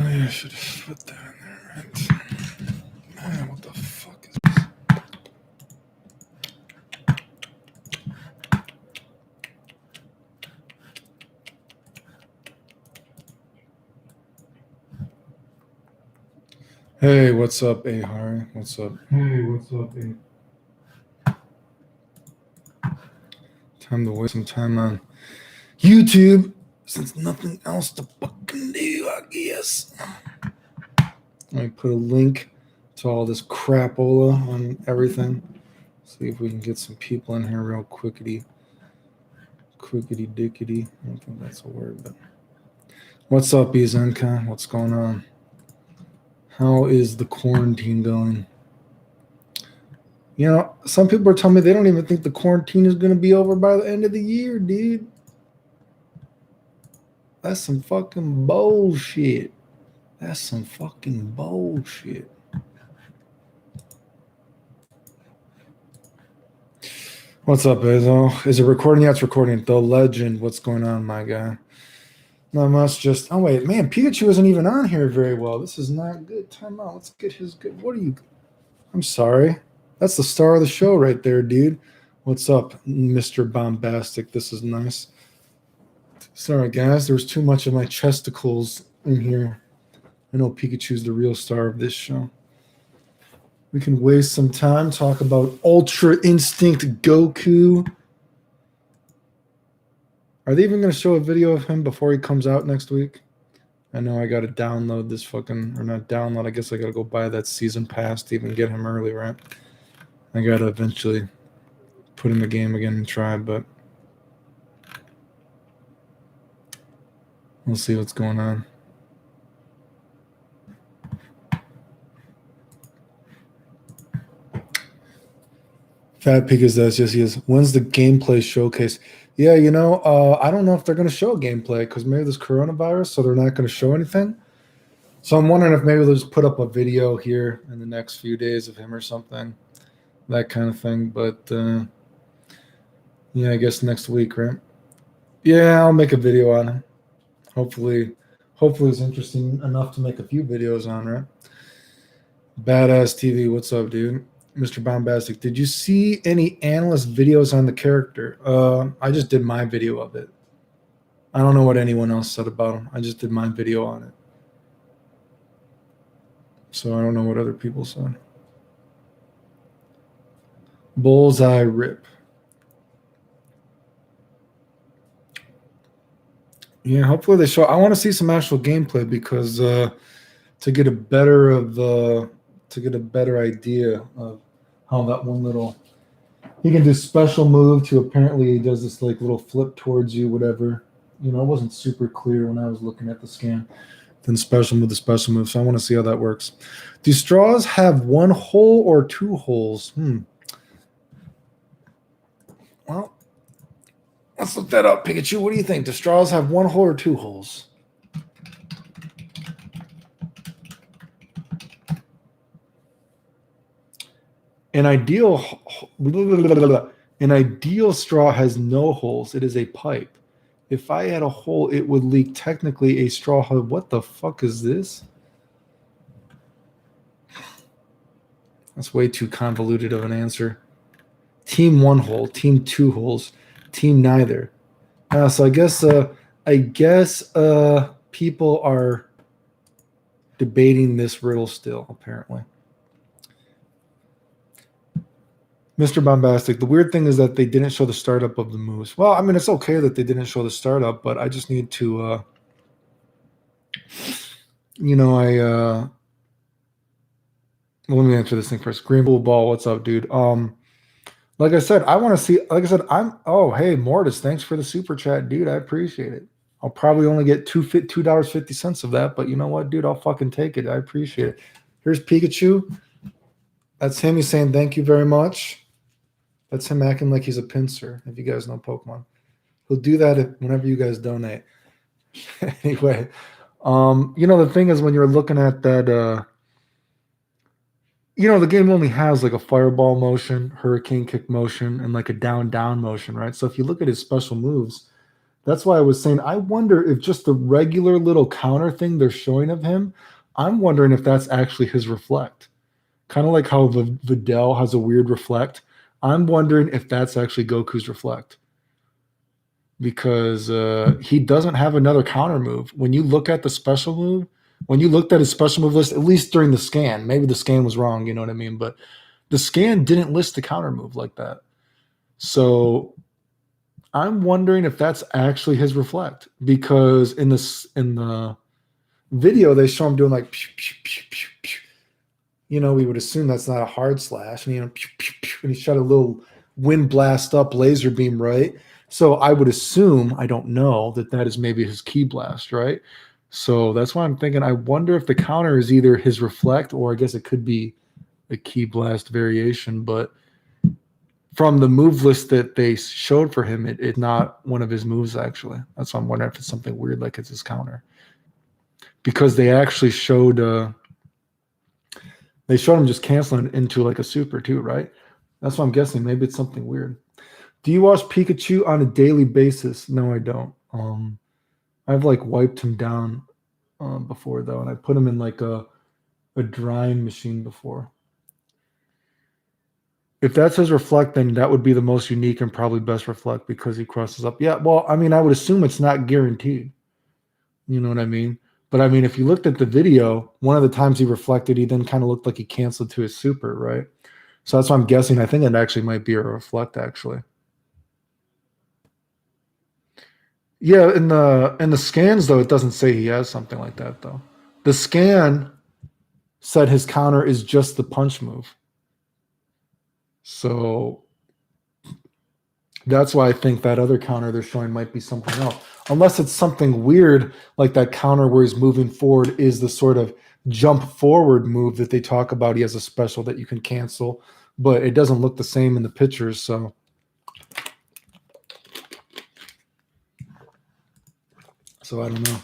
Really, I should have put that in there, right? Man, what the fuck is this? Hey, what's up, Ahari? What's up? Hey, what's up, A? Time to waste some time on YouTube since nothing else to fucking do, I guess. Let me put a link to all this crapola on everything. See if we can get some people in here real quickity dickety. I don't think that's a word, but what's up, Izenka? What's going on? How is the quarantine going? You know, some people are telling me they don't even think the quarantine is going to be over by the end of the year, dude. That's some fucking bullshit. That's some fucking bullshit. What's up, Bezo? Is it recording? Yeah, it's recording. The legend. What's going on, my guy? Not much. Just, oh, wait. Man, Pikachu isn't even on here very well. This is not good. Time out. Let's get his good. What are you? I'm sorry. That's the star of the show right there, dude. What's up, Mr. Bombastic? This is nice. Sorry, guys. There was too much of my chesticles in here. I know Pikachu's the real star of this show. We can waste some time, talk about Ultra Instinct Goku. Are they even going to show a video of him before he comes out next week? I know I got to download this fucking, or not download, I guess I got to go buy that season pass to even get him early, right? I got to eventually put in the game again and try, but we'll see what's going on. Fat Pig is that, yes, he is. When's the gameplay showcase? Yeah, you know, I don't know if they're going to show gameplay because maybe there's coronavirus, so they're not going to show anything. So I'm wondering if maybe they'll just put up a video here in the next few days of him or something, that kind of thing. But yeah, I guess next week, right? Yeah, I'll make a video on it. Hopefully it's interesting enough to make a few videos on, right? Badass TV, what's up, dude? Mr. Bombastic, did you see any analyst videos on the character? I just did my video of it. I don't know what anyone else said about him. I just did my video on it. So I don't know what other people said. Bullseye Rip. Yeah, hopefully they show. I want to see some actual gameplay because to get a better idea of how that one little, he can do special move to, apparently he does this like little flip towards you, whatever. You know, it wasn't super clear when I was looking at the scan. Then special move, the special move. So I want to see how that works. Do straws have one hole or two holes? Well, let's look that up, Pikachu. What do you think? Do straws have one hole or two holes? An ideal straw has no holes. It is a pipe. If I had a hole, it would leak technically a straw hole. What the fuck is this? That's way too convoluted of an answer. Team one hole, team two holes, team neither. So I guess people are debating this riddle still, apparently. Mr. Bombastic, the weird thing is that they didn't show the startup of the moves. Well, I mean, it's okay that they didn't show the startup, but I just need to, let me answer this thing first. Green Bull Ball, what's up, dude? Like I said, I want to see, like I said, hey, Mortis, thanks for the super chat, dude. I appreciate it. I'll probably only get $2.50 of that, but you know what, dude? I'll fucking take it. I appreciate it. Here's Pikachu. That's him. He's saying thank you very much. That's him acting like he's a pincer, if you guys know Pokemon. He'll do that whenever you guys donate. Anyway, the thing is when you're looking at that, the game only has like a fireball motion, hurricane kick motion, and like a down motion, right? So if you look at his special moves, That's why I was saying I wonder if just the regular little counter thing they're showing of him, I'm wondering if that's actually his reflect. Kind of like how Videl has a weird reflect. I'm wondering if that's actually Goku's reflect because he doesn't have another counter move. When you look at the special move, when you looked at his special move list, at least during the scan, maybe the scan was wrong, you know what I mean? But the scan didn't list the counter move like that. So I'm wondering if that's actually his reflect because in the video they show him doing like pew, pew, pew, pew, pew. You know, we would assume that's not a hard slash, and pew, pew, pew, and he shot a little wind blast up laser beam, right? So I would assume, I don't know, that is maybe his key blast, right? So that's why I'm thinking. I wonder if the counter is either his reflect, or I guess it could be a key blast variation, but from the move list that they showed for him, it's not one of his moves, actually. That's why I'm wondering if it's something weird like it's his counter. Because they actually showed him just canceling into like a super too, right? That's what I'm guessing. Maybe it's something weird. Do you watch Pikachu on a daily basis? No, I don't. I've like wiped him down before though, and I put him in like a drying machine before. If that's his reflect, then that would be the most unique and probably best reflect because he crosses up. Yeah, well, I mean, I would assume it's not guaranteed. You know what I mean? But I mean, if you looked at the video, one of the times he reflected, he then kind of looked like he canceled to his super, right? So that's what I'm guessing. I think it actually might be a reflect, actually. Yeah, in the scans though, it doesn't say he has something like that though. The scan said his counter is just the punch move. So that's why I think that other counter they're showing might be something else. Unless it's something weird like that counter where he's moving forward is the sort of jump forward move that they talk about. He has a special that you can cancel, but it doesn't look the same in the pictures. So I don't know.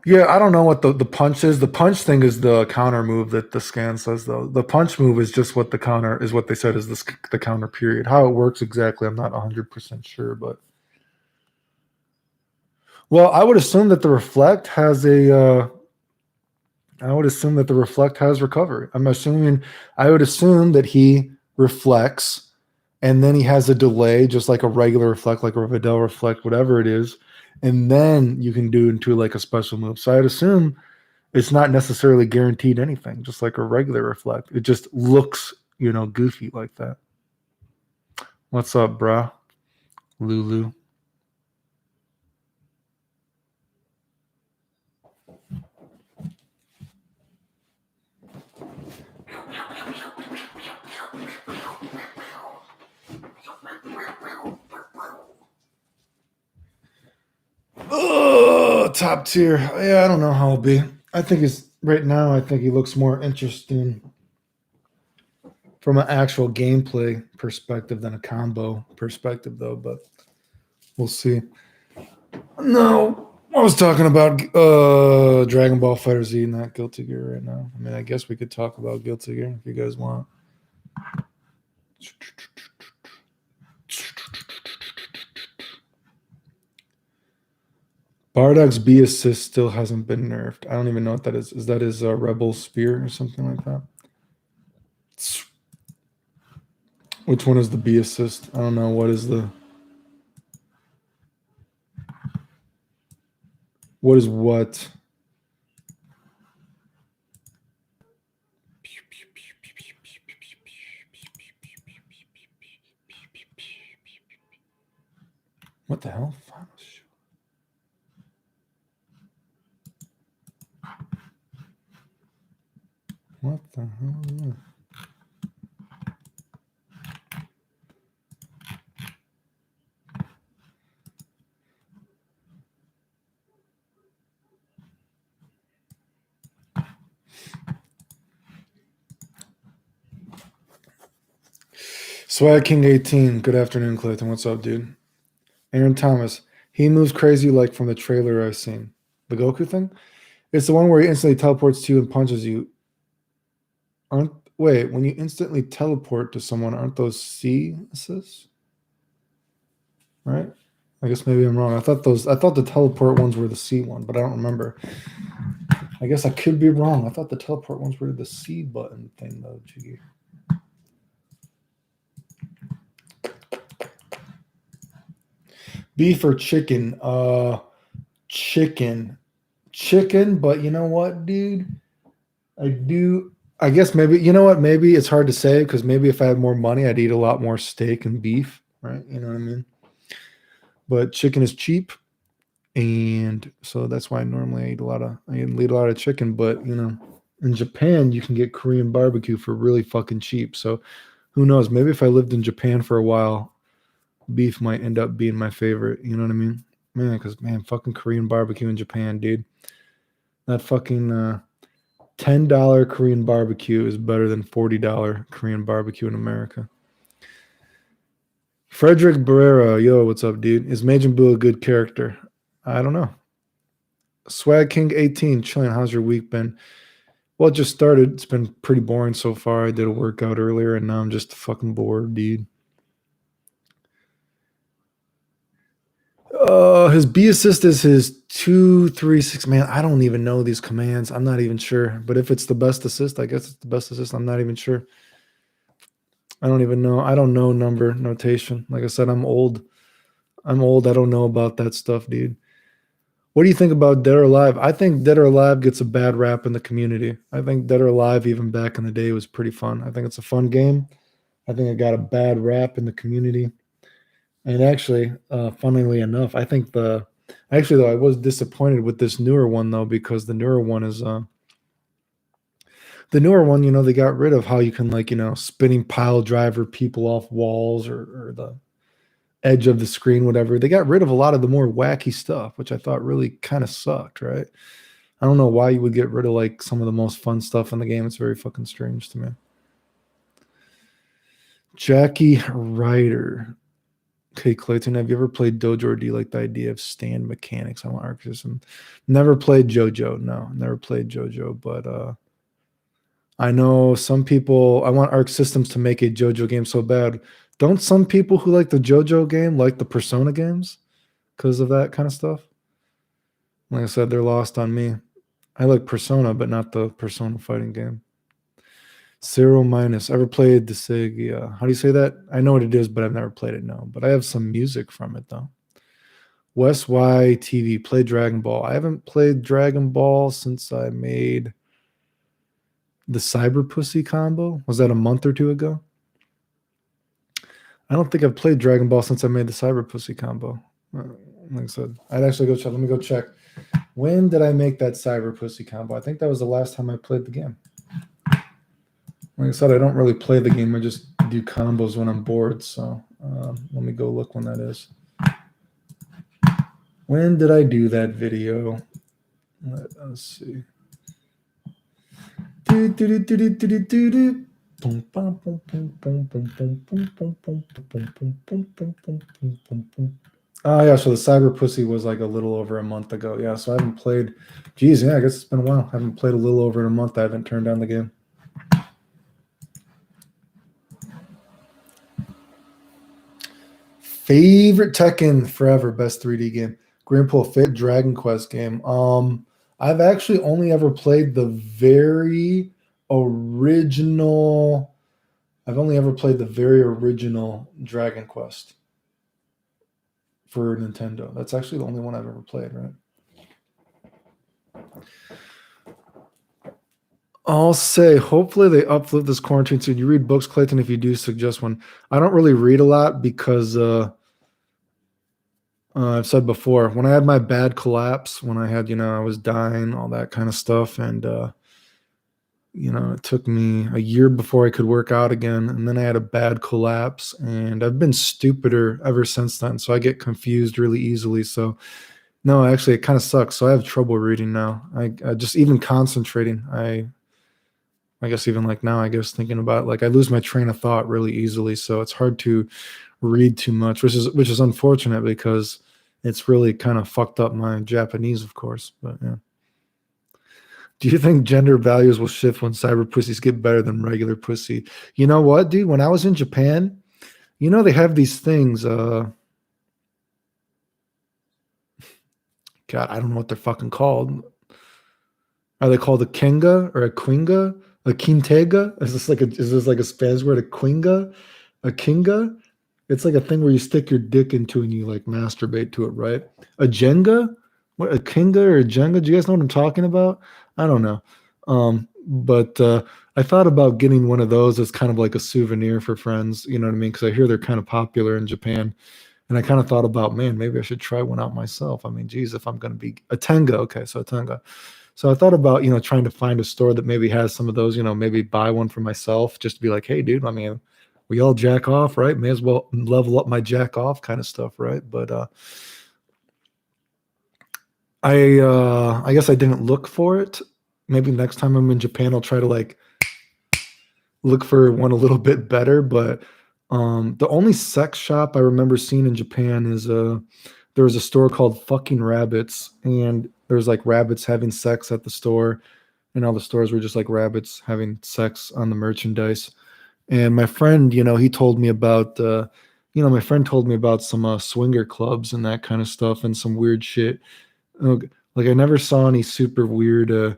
Yeah, I don't know what the punch is. The punch thing is the counter move that the scan says, though. The punch move is just what the counter is, what they said is the counter period. How it works exactly, I'm not 100% sure. But, well, I would assume that the reflect has I would assume that the reflect has recovery. I would assume that he reflects and then he has a delay, just like a regular reflect, like a Videl reflect, whatever it is. And then you can do into like a special move. So I'd assume it's not necessarily guaranteed anything, just like a regular reflect. It just looks, goofy like that. What's up, brah? Lulu. Oh, top tier. Yeah, I don't know how it'll be. I think right now. I think he looks more interesting from an actual gameplay perspective than a combo perspective, though. But we'll see. No, I was talking about Dragon Ball FighterZ, not Guilty Gear right now. I mean, I guess we could talk about Guilty Gear if you guys want. Bardak's B assist still hasn't been nerfed. I don't even know what that is. Is that his Rebel Spear or something like that? Which one is the B assist? I don't know. What is what? What the hell? What the hell is that? Swag King 18. Good afternoon, Clayton. What's up, dude? Aaron Thomas. He moves crazy like from the trailer I've seen. The Goku thing? It's the one where he instantly teleports to you and punches you. wait, when you instantly teleport to someone, aren't those C assists? Right? I guess maybe I'm wrong. I thought the teleport ones were the C one, but I don't remember. I guess I could be wrong. I thought the teleport ones were the C button thing though, Jiggy. Beef or chicken? Chicken. Chicken, but you know what, dude? I guess maybe, you know what? Maybe it's hard to say because maybe if I had more money, I'd eat a lot more steak and beef, right? You know what I mean? But chicken is cheap. And so that's why normally I eat a lot of chicken. But, you know, in Japan, you can get Korean barbecue for really fucking cheap. So who knows? Maybe if I lived in Japan for a while, beef might end up being my favorite. You know what I mean? Man, because, man, fucking Korean barbecue in Japan, dude. That fucking $10 Korean barbecue is better than $40 Korean barbecue in America. Frederick Barrera, yo, what's up, dude? Is Majin Buu a good character? I don't know. Swag King 18, chilling. How's your week been? Well, it just started. It's been pretty boring so far. I did a workout earlier, and now I'm just fucking bored, dude. His B assist is his 236. Man, I don't even know these commands. I'm not even sure. But if it's the best assist, I guess it's the best assist. I'm not even sure. I don't even know. I don't know number notation. Like I said, I'm old. I don't know about that stuff, dude. What do you think about Dead or Alive? I think Dead or Alive gets a bad rap in the community. I think Dead or Alive, even back in the day, was pretty fun. I think it's a fun game. I think it got a bad rap in the community. And actually, funnily enough, I think actually though I was disappointed with this newer one though because the newer one, you know, they got rid of how you can like, you know, spinning pile driver people off walls or the edge of the screen, whatever. They got rid of a lot of the more wacky stuff, which I thought really kind of sucked, right? I don't know why you would get rid of like some of the most fun stuff in the game. It's very fucking strange to me. Jackie Ryder. Okay, Clayton, have you ever played Dojo or do you like the idea of stand mechanics? I want Arc System. Never played JoJo. No, never played JoJo, but I know some people, I want Arc Systems to make a JoJo game so bad. Don't some people who like the JoJo game like the Persona games because of that kind of stuff? Like I said, they're lost on me. I like Persona, but not the Persona fighting game. Zero minus. Ever played the Sig? How do you say that? I know what it is, but I've never played it. No, but I have some music from it though. West Y TV. Play Dragon Ball. I haven't played Dragon Ball since I made the Cyber Pussy combo. Was that a month or two ago? I don't think I've played Dragon Ball since I made the Cyber Pussy combo. Like I said, I'd actually go check. Let me go check. When did I make that Cyber Pussy combo? I think that was the last time I played the game. Like I said, I don't really play the game. I just do combos when I'm bored. So let me go look when that is. When did I do that video? Let's see. Oh yeah, so the Cyber Pussy was like a little over a month ago. Yeah, so I haven't played. Geez, yeah, I guess it's been a while. I haven't played a little over a month. I haven't turned on the game. Favorite Tekken forever, best 3D game. Grandpa Fit Dragon Quest game. I've actually only ever played the very original. I've only ever played the very original Dragon Quest for Nintendo. That's actually the only one I've ever played, right? I'll say, hopefully they uplift this quarantine soon. You read books, Clayton? If you do, suggest one. I don't really read a lot because I've said before, when I had my bad collapse, when I had, I was dying, all that kind of stuff, and it took me a year before I could work out again, and then I had a bad collapse, and I've been stupider ever since then. So I get confused really easily. So no, actually, it kind of sucks. So I have trouble reading now. I just even concentrating. I guess even like now, I guess thinking about it, like I lose my train of thought really easily. So it's hard to read too much, which is unfortunate because it's really kind of fucked up my Japanese, of course. But yeah. Do you think gender values will shift when cyber pussies get better than regular pussy? You know what, dude? When I was in Japan, they have these things. God, I don't know what they're fucking called. Are they called a kinga or a quinga? A quintega? Is this like a Spanish word? A quinga? A kinga? It's like a thing where you stick your dick into and you like masturbate to it, right? A Jenga? What, a Kinga or a Jenga? Do you guys know what I'm talking about? I don't know. But I thought about getting one of those as kind of like a souvenir for friends, you know what I mean? Because I hear they're kind of popular in Japan. And I kind of thought about, man, maybe I should try one out myself. I mean, geez, if I'm going to be a Tenga, okay, so a Tenga. So I thought about, trying to find a store that maybe has some of those, maybe buy one for myself just to be like, hey, dude, I mean, we all jack off, right? May as well level up my jack off kind of stuff, right? But I guess I didn't look for it. Maybe next time I'm in Japan, I'll try to like look for one a little bit better. But the only sex shop I remember seeing in Japan is there was a store called Fucking Rabbits, and there's like rabbits having sex at the store, and all the stores were just like rabbits having sex on the merchandise. And my friend, he told me about my friend told me about some swinger clubs and that kind of stuff and some weird shit. Uh, like I never saw any super weird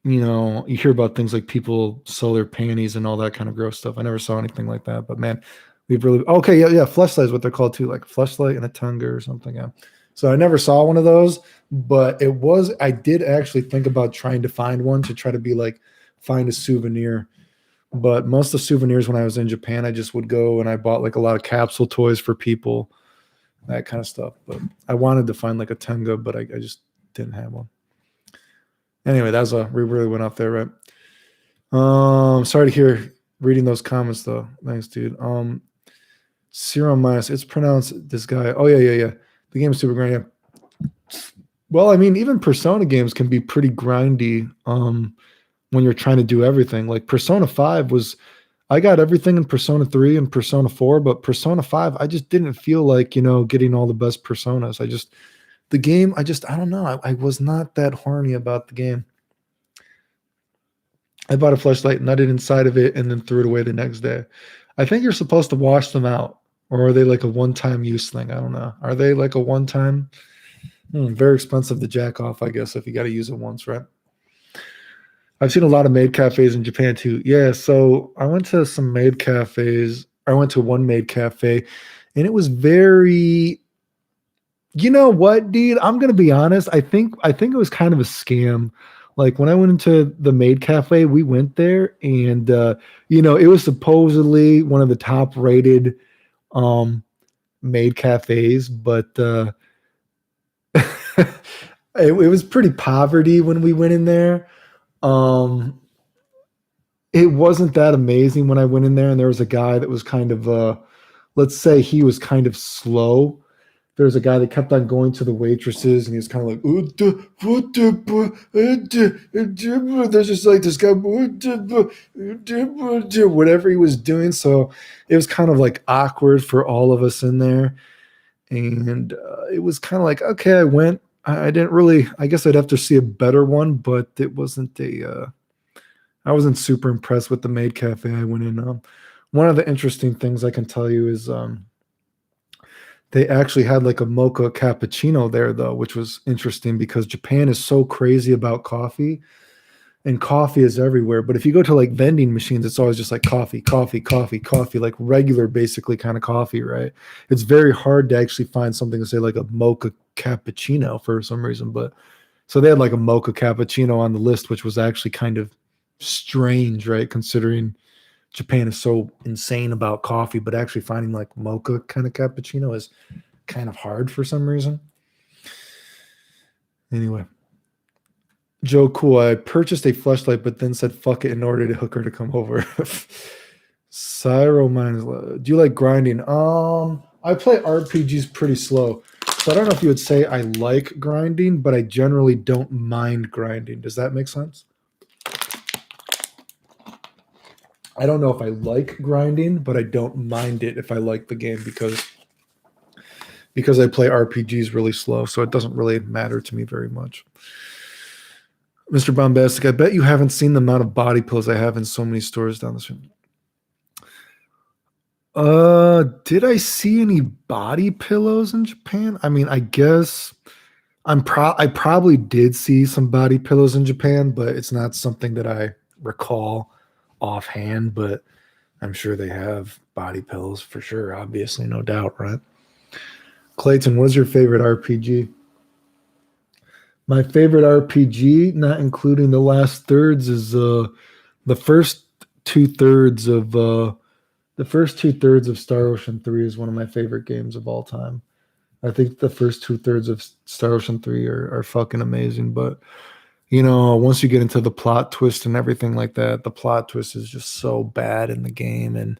you hear about things like people sell their panties and all that kind of gross stuff. I never saw anything like that, but man, we've really okay, yeah, fleshlight is what they're called too, like fleshlight and a tongue or something. Yeah. So I never saw one of those, but I did actually think about trying to find one to try to be like find a souvenir. But most of the souvenirs when I was in Japan, I just would go and I bought like a lot of capsule toys for people, that kind of stuff. But I wanted to find like a Tenga, but I just didn't have one. Anyway, we really went off there, right? Sorry to hear reading those comments though. Thanks, dude. Serum minus, it's pronounced this guy. Oh yeah. The game is super grindy. Yeah. Well, I mean, even Persona games can be pretty grindy. When you're trying to do everything. Like Persona 5 I got everything in Persona 3 and Persona 4, but Persona 5, I just didn't feel like, getting all the best personas. I don't know. I was not that horny about the game. I bought a fleshlight, nutted inside of it, and then threw it away the next day. I think you're supposed to wash them out, or are they like a one-time use thing? I don't know. Are they like a one-time? Very expensive to jack off, I guess, if you got to use it once, right? I've seen a lot of maid cafes in Japan too. Yeah, so I went to some maid cafes. I went to one maid cafe, and it was very. You know what, dude? I'm gonna be honest. I think it was kind of a scam. Like when I went into the maid cafe, we went there, and it was supposedly one of the top rated maid cafes, but it was pretty poverty when we went in there. Um, it wasn't that amazing when I went in there, and there was a guy that was kind of let's say he was kind of slow. There was a guy that kept on going to the waitresses, and he was kind of like, there's just like this guy, whatever he was doing. So it was kind of like awkward for all of us in there. And it was kind of like, okay, I went. I didn't really, I guess I'd have to see a better one, but it wasn't I wasn't super impressed with the maid cafe I went in. One of the interesting things I can tell you is they actually had like a mocha cappuccino there, though, which was interesting because Japan is so crazy about coffee and coffee is everywhere. But if you go to like vending machines, it's always just like coffee, coffee, coffee, coffee, like regular, basically kind of coffee, right? It's very hard to actually find something to say like a mocha cappuccino for some reason. But so they had like a mocha cappuccino on the list, which was actually kind of strange, right? Considering Japan is so insane about coffee, but actually finding like mocha kind of cappuccino is kind of hard for some reason. Anyway, Joe Cool, I purchased a fleshlight, but then said fuck it in order to hook her to come over. Cyro minus. Do you like grinding? I play RPGs pretty slow. So I don't know if you would say I like grinding, but I generally don't mind grinding. Does that make sense? I don't know if I like grinding, but I don't mind it if I like the game because I play RPGs really slow, so it doesn't really matter to me very much. Mr. Bombastic, I bet you haven't seen the amount of body pillows I have in so many stores down the street. Did I see any body pillows in Japan? I mean, I guess I probably did see some body pillows in Japan, but it's not something that I recall offhand, but I'm sure they have body pillows for sure, obviously, no doubt, right? Clayton, what's your favorite RPG? My favorite RPG, not including the last thirds, is the first two thirds of the first two thirds of Star Ocean 3 is one of my favorite games of all time. I think the first two thirds of Star Ocean 3 are fucking amazing. But, once you get into the plot twist and everything like that, the plot twist is just so bad in the game. And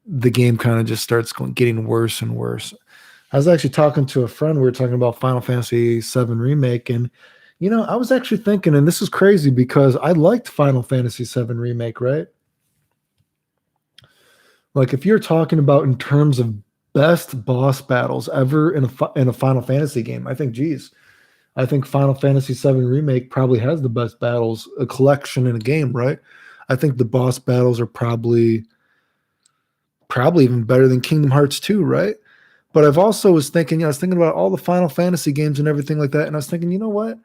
the game kind of just starts getting worse and worse. I was actually talking to a friend. We were talking about Final Fantasy VII Remake. And, I was actually thinking, and this is crazy because I liked Final Fantasy VII Remake, right? Like if you're talking about in terms of best boss battles ever in a Final Fantasy game, I think Final Fantasy VII Remake probably has the best battles, a collection in a game, right? I think the boss battles are probably even better than Kingdom Hearts 2, right? But I've also I was thinking about all the Final Fantasy games and everything like that, and I was thinking, you know what?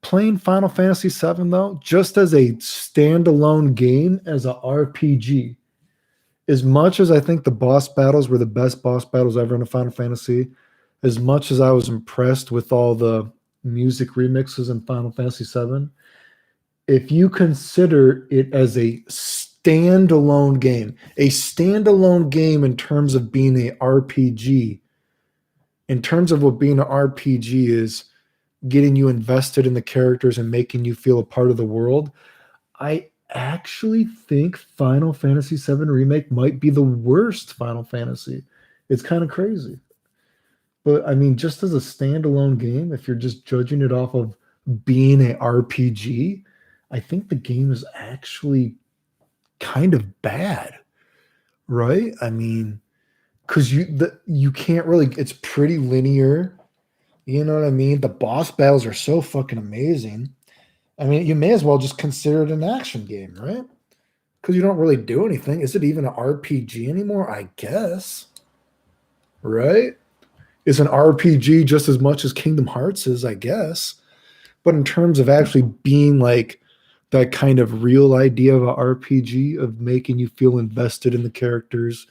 Playing Final Fantasy VII though, just as a standalone game, as a RPG, as much as I think the boss battles were the best boss battles ever in a Final Fantasy, as much as I was impressed with all the music remixes in Final Fantasy VII, if you consider it as a standalone game in terms of being a RPG, in terms of what being an RPG is, getting you invested in the characters and making you feel a part of the world, I actually think Final Fantasy VII Remake might be the worst Final Fantasy. It's kind of crazy. But I mean, just as a standalone game, if you're just judging it off of being a RPG, I think the game is actually kind of bad, right? I mean, because you can't really. It's pretty linear. You know what I mean? The boss battles are so fucking amazing. I mean, you may as well just consider it an action game, right? Because you don't really do anything. Is it even an RPG anymore? I guess, right? Is an RPG just as much as Kingdom Hearts is, I guess. But in terms of actually being like that kind of real idea of a RPG, of making you feel invested in the characters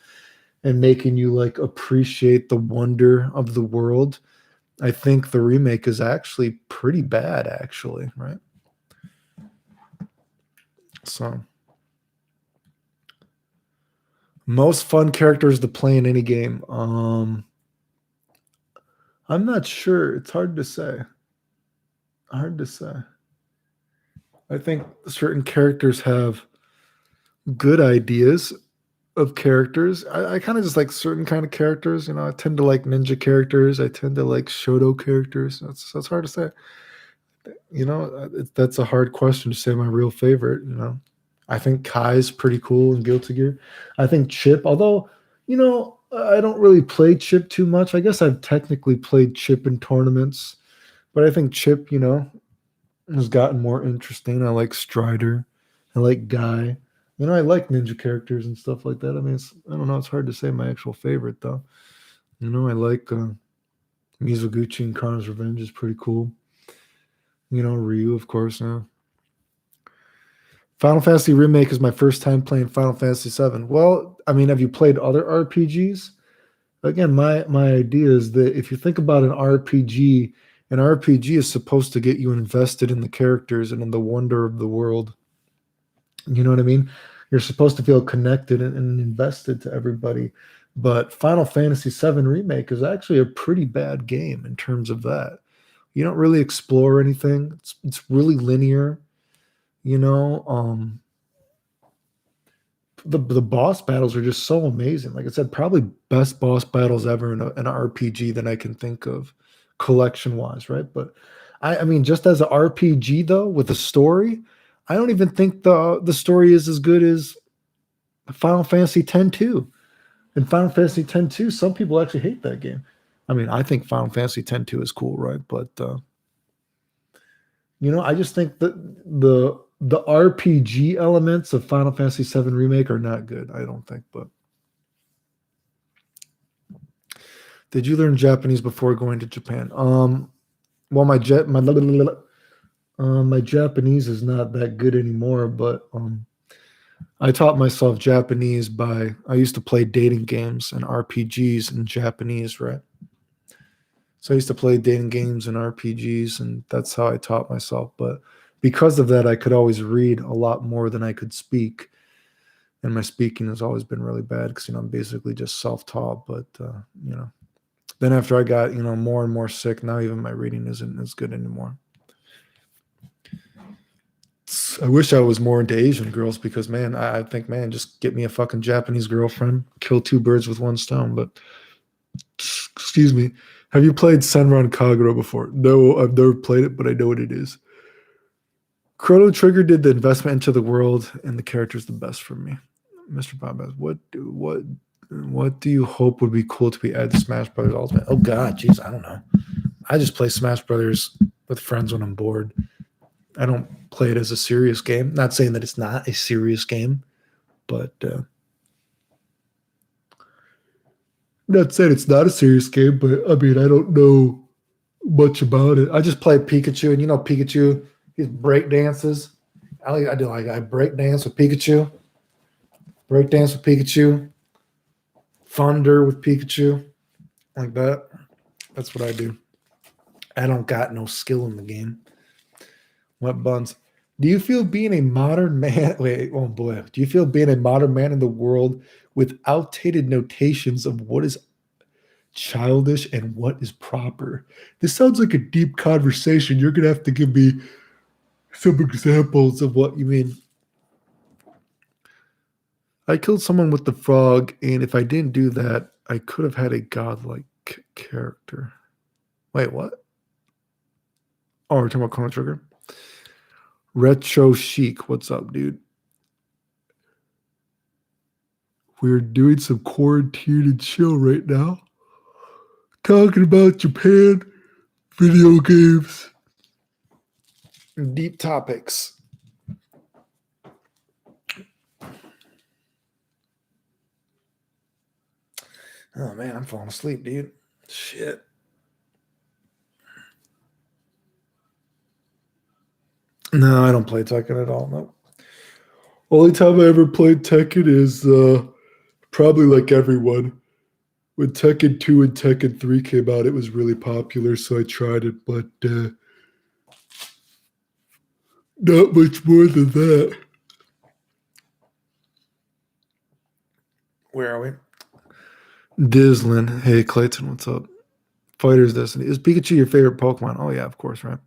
and making you like appreciate the wonder of the world, I think the remake is actually pretty bad, actually, right? So, most fun characters to play in any game. I'm not sure. It's hard to say. Hard to say. I think certain characters have good ideas of characters. I kind of just like certain kind of characters. I tend to like ninja characters. I tend to like Shoto characters. That's hard to say. That's a hard question to say my real favorite. I think Kai's pretty cool in Guilty Gear. I think Chip, although I don't really play Chip too much. I guess I've technically played Chip in tournaments, but I think Chip, has gotten more interesting. I like Strider. I like Guy. I like ninja characters and stuff like that. I mean, I don't know. It's hard to say my actual favorite though. I like Mizoguchi and Kana's Revenge is pretty cool. Ryu, of course. Final Fantasy Remake is my first time playing Final Fantasy VII. Well, I mean, have you played other RPGs? Again, my idea is that if you think about an RPG is supposed to get you invested in the characters and in the wonder of the world. You know what I mean? You're supposed to feel connected and invested to everybody. But Final Fantasy VII Remake is actually a pretty bad game in terms of that. You don't really explore anything. It's really linear. You know, the boss battles are just so amazing. Like I said, probably best boss battles ever in an RPG that I can think of, collection wise, right? But I mean, just as an RPG though, with a story, I don't even think the story is as good as Final Fantasy X 2. In Final Fantasy X 2, some people actually hate that game. I mean, I think Final Fantasy X 2 is cool, right? But I just think that the RPG elements of Final Fantasy VII Remake are not good. I don't think. But did you learn Japanese before going to Japan? Well, my Japanese is not that good anymore, but I taught myself Japanese by I used to play dating games and RPGs in Japanese, right? So I used to play dating games and RPGs, and that's how I taught myself. But because of that, I could always read a lot more than I could speak, and my speaking has always been really bad because I'm basically just self-taught. But you know, then after I got more and more sick, now even my reading isn't as good anymore. I wish I was more into Asian girls because man, I think man, just get me a fucking Japanese girlfriend, kill two birds with one stone. But excuse me, have you played Senran Kagura before? No, I've never played it, but I know what it is. Chrono Trigger did the investment into the world, and the character's the best for me. Mr. Bob asks, what do you hope would be cool to be added to Smash Brothers Ultimate? Oh God, jeez, I don't know. I just play Smash Brothers with friends when I'm bored. I don't play it as a serious game. Not saying that it's not a serious game, but not saying it's not a serious game. But I mean, I don't know much about it. I just play Pikachu, and Pikachu, he break dances. I break dance with Pikachu. Break dance with Pikachu. Thunder with Pikachu, like that. That's what I do. I don't got no skill in the game. What buns? Do you feel being a modern man? Wait, oh boy. Do you feel being a modern man in the world with outdated notations of what is childish and what is proper? This sounds like a deep conversation. You're going to have to give me some examples of what you mean. I killed someone with the frog, and if I didn't do that, I could have had a godlike character. Wait, what? Oh, we're talking about Chrono Trigger? Retro Chic, what's up, dude? We're doing some quarantine and chill right now. Talking about Japan, video games, deep topics. Oh man, I'm falling asleep, dude. Shit. No, I don't play Tekken at all. No. Only time I ever played Tekken is probably like everyone. When Tekken 2 and Tekken 3 came out, it was really popular, so I tried it, but not much more than that. Where are we? Dislin. Hey, Clayton, what's up? Fighter's Destiny. Is Pikachu your favorite Pokemon? Oh, yeah, of course, right?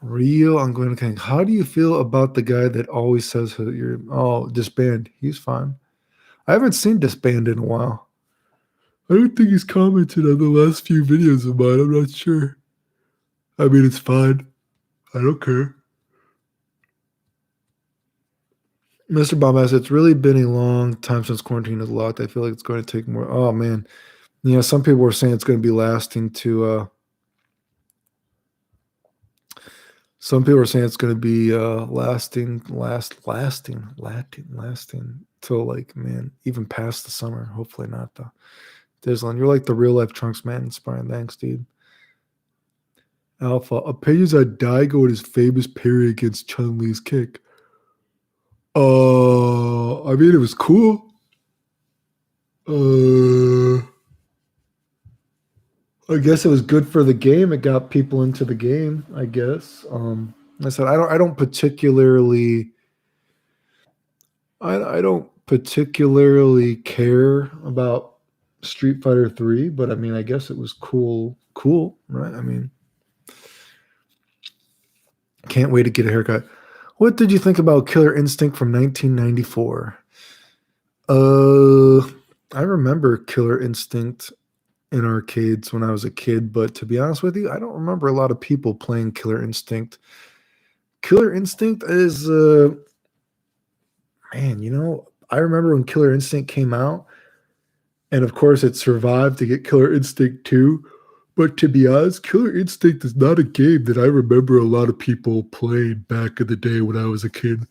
Real, I'm going to King. How do you feel about the guy that always says you're, disband? He's fine. I haven't seen disband in a while. I don't think he's commented on the last few videos of mine. I'm not sure. I mean, it's fine. I don't care. Mr. Bombas, it's really been a long time since quarantine is locked. I feel like it's going to take more. Oh, man. Some people were saying it's going to be lasting to. Some people are saying it's going to be lasting till like man, even past the summer. Hopefully not though. Dislin, you're like the real life Trunks man, inspiring. Thanks, dude. Alpha opinions on Daigo and his famous parry against Chun Li's kick. I mean it was cool. I guess it was good for the game. It got people into the game. I guess. I said I don't particularly. I don't particularly care about Street Fighter 3, but I mean, I guess it was cool, right? I mean, can't wait to get a haircut. What did you think about Killer Instinct from 1994? I remember Killer Instinct in arcades when I was a kid, but to be honest with you, I don't remember a lot of people playing Killer Instinct. Killer Instinct is man, I remember when Killer Instinct came out, and of course it survived to get Killer Instinct 2, But to be honest, Killer Instinct is not a game that I remember a lot of people playing back in the day when I was a kid.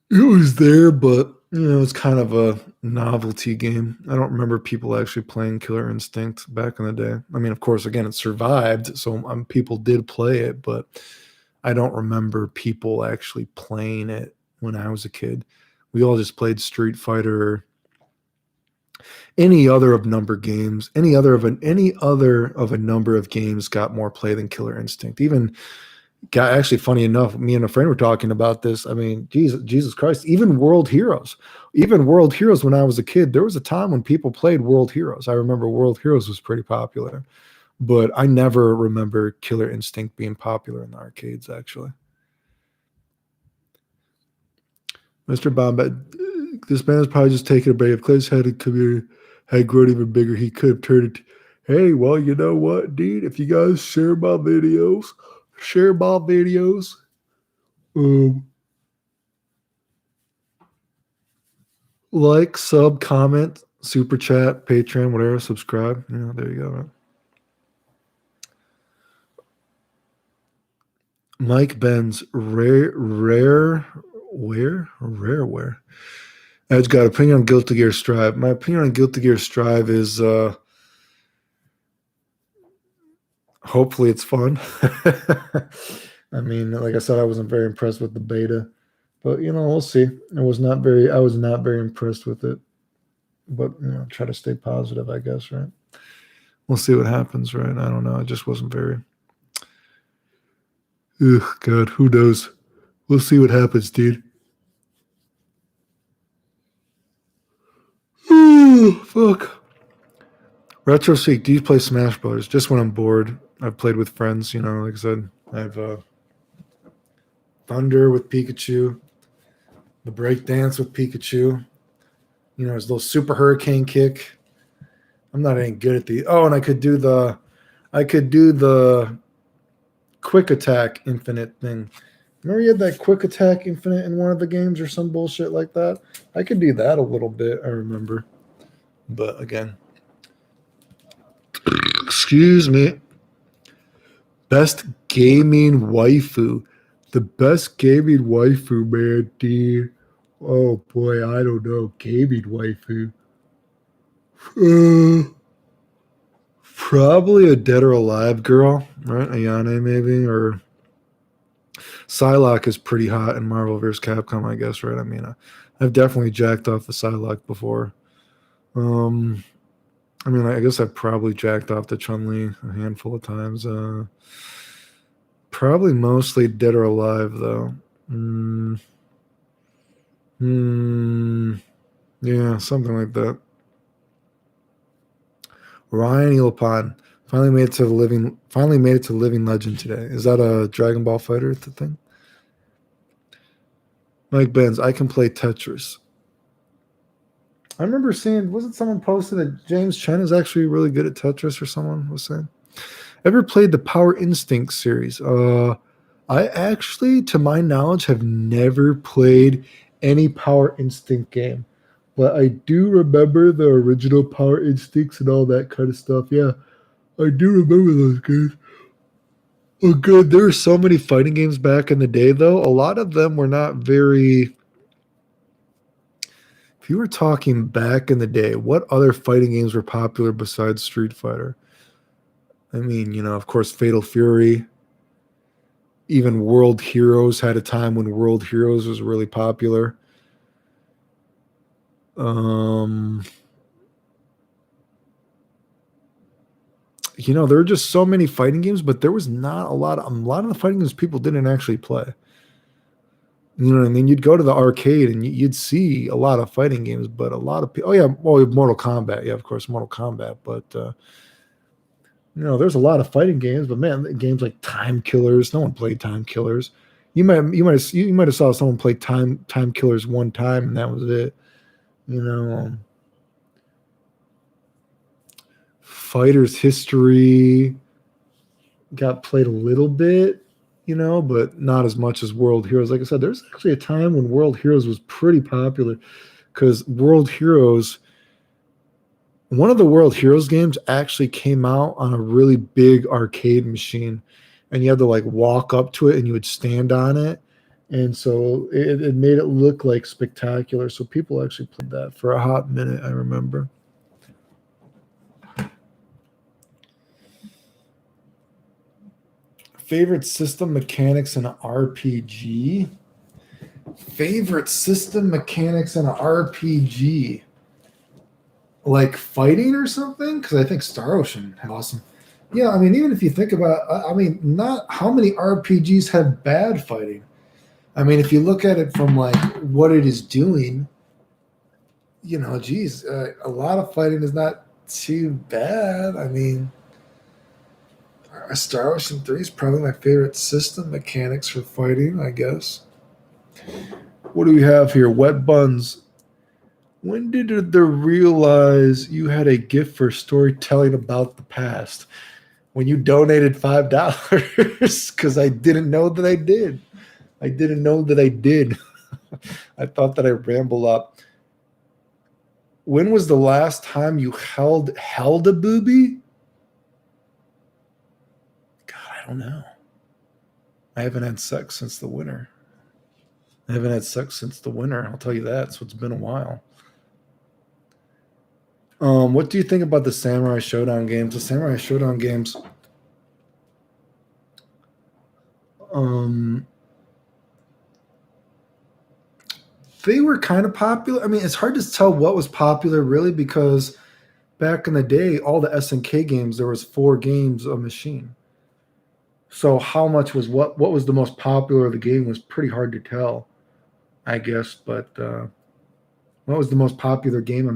It was there, but it's kind of a novelty game. I don't remember people actually playing Killer Instinct back in the day. I mean, of course, again, it survived, so people did play it, but I don't remember people actually playing it when I was a kid. We all just played Street Fighter, or any other of number games. Any other of a number of games got more play than Killer Instinct. Even actually, funny enough, me and a friend were talking about this. I mean, Jesus Christ, even World Heroes. Even World Heroes, when I was a kid, there was a time when people played World Heroes. I remember World Heroes was pretty popular, but I never remember Killer Instinct being popular in the arcades, actually. Mr. Bombay, this man is probably just taking a break. If Clay's had grown even bigger, he could have turned it. Hey, well, you know what, dude? If you guys share my videos, um, like, sub, comment, super chat, Patreon, whatever, subscribe. There you go. Right? Mike Benz, rareware. I've got opinion on Guilty Gear Strive. My opinion on Guilty Gear Strive is hopefully it's fun. I mean, like I said, I wasn't very impressed with the beta, but we'll see. I was not very impressed with it, but try to stay positive, I guess, right? We'll see what happens, right? I don't know. I just wasn't very. Ugh, God, who knows? We'll see what happens, dude. Ooh, fuck. Retro Seek, do you play Smash Brothers? Just when I'm bored. I've played with friends, like I said. I have Thunder with Pikachu, the breakdance with Pikachu, his little super hurricane kick. I'm not any good at the. Oh, and I could do the quick attack infinite thing. Remember you had that quick attack infinite in one of the games or some bullshit like that? I could do that a little bit, I remember. But again, excuse me. Best gaming waifu. The best gaming waifu, man, dude. Oh boy, I don't know. Gaming waifu. Probably a Dead or Alive girl, right? Ayane maybe, or Psylocke is pretty hot in Marvel vs. Capcom, I guess, right? I mean, I've definitely jacked off the Psylocke before. I mean, I guess I've probably jacked off the Chun-Li a handful of times. Probably mostly Dead or Alive, though. Yeah, something like that. Ryan Ilpan finally made it to Living Legend today. Is that a Dragon Ball Fighter thing? Mike Benz, I can play Tetris. I remember seeing, wasn't someone posted that James Chen is actually really good at Tetris, or someone was saying? Ever played the Power Instinct series? I actually, to my knowledge, have never played any Power Instinct game. But I do remember the original Power Instincts and all that kind of stuff. Yeah, I do remember those games. Oh, good. There were so many fighting games back in the day, though. A lot of them were not very. If you were talking back in the day, what other fighting games were popular besides Street Fighter? I mean, of course, Fatal Fury. Even World Heroes had a time when World Heroes was really popular. There were just so many fighting games, but there was not a lot of the fighting games people didn't actually play. You know what I mean? You'd go to the arcade and you'd see a lot of fighting games, but a lot of people. Oh yeah, Mortal Kombat. Yeah, of course, Mortal Kombat. But there's a lot of fighting games, but man, games like Time Killers. No one played Time Killers. You might have saw someone play Time Killers one time, and that was it. Fighters History got played a little bit, but not as much as World Heroes. Like I said, there's actually a time when World Heroes was pretty popular because World Heroes One of the World Heroes games actually came out on a really big arcade machine, and you had to like walk up to it and you would stand on it. And so it made it look like spectacular. So people actually played that for a hot minute, I remember. Favorite system mechanics in an RPG? Favorite system mechanics in an RPG? Like fighting or something? Because I think Star Ocean had awesome. Yeah, I mean, even if you think about, I mean, not how many RPGs have bad fighting. I mean, if you look at it from like what it is doing, you know, geez, a lot of fighting is not too bad. I mean, Star Ocean 3 is probably my favorite system mechanics for fighting, I guess. What do we have here? Wet buns. When did they realize you had a gift for storytelling about the past? When you donated $5, because I didn't know that I did. I didn't know that I did. I thought that I rambled up. When was the last time you held a booby? God, I don't know. I haven't had sex since the winter. I'll tell you that. So it's been a while. What do you think about the Samurai Showdown games? The Samurai Showdown games, they were kind of popular. I mean, it's hard to tell what was popular really because back in the day, all the SNK games, there was 4 games a machine. So how much was what was the most popular of the game was pretty hard to tell, I guess. But what was the most popular game?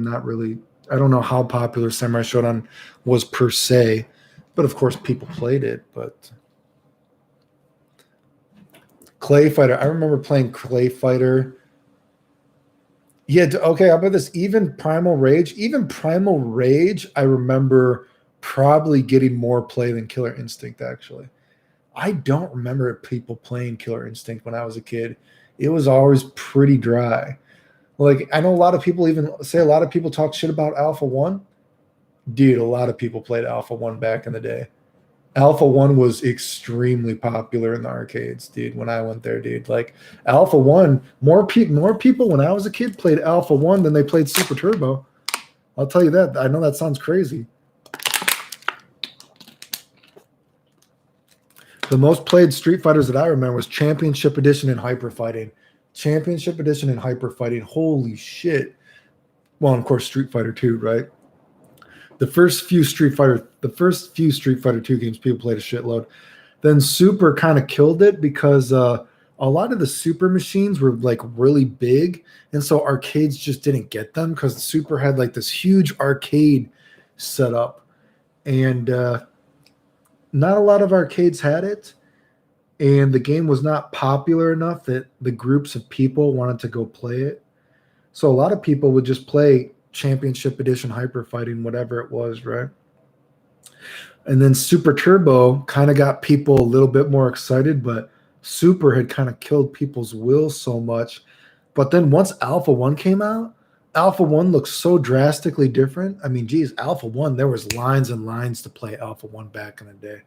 I don't know how popular Samurai Showdown was per se, but of course people played it. But Clay Fighter, I remember playing Clay Fighter. Yeah, okay, how about this? Even Primal Rage, I remember probably getting more play than Killer Instinct, actually. I don't remember people playing Killer Instinct when I was a kid. It was always pretty dry. Like, I know a lot of people talk shit about Alpha 1. Dude, a lot of people played Alpha 1 back in the day. Alpha 1 was extremely popular in the arcades, dude, when I went there, dude. Like, Alpha 1, more people when I was a kid played Alpha 1 than they played Super Turbo. I'll tell you that. I know that sounds crazy. The most played Street Fighters that I remember was Championship Edition and Hyper Fighting. Holy shit. Well, and of course, Street Fighter 2, right? The first few Street Fighter 2 games, people played a shitload. Then Super kind of killed it because a lot of the Super machines were like really big, and so arcades just didn't get them because Super had like this huge arcade setup, and not a lot of arcades had it, and the game was not popular enough that the groups of people wanted to go play it. So a lot of people would just play Championship Edition, Hyper Fighting, whatever it was, right? And then Super Turbo kind of got people a little bit more excited, but Super had kind of killed people's will so much. But then once Alpha 1 came out, Alpha 1 looks so drastically different. I mean, geez, Alpha 1, there was lines and lines to play Alpha 1 back in the day,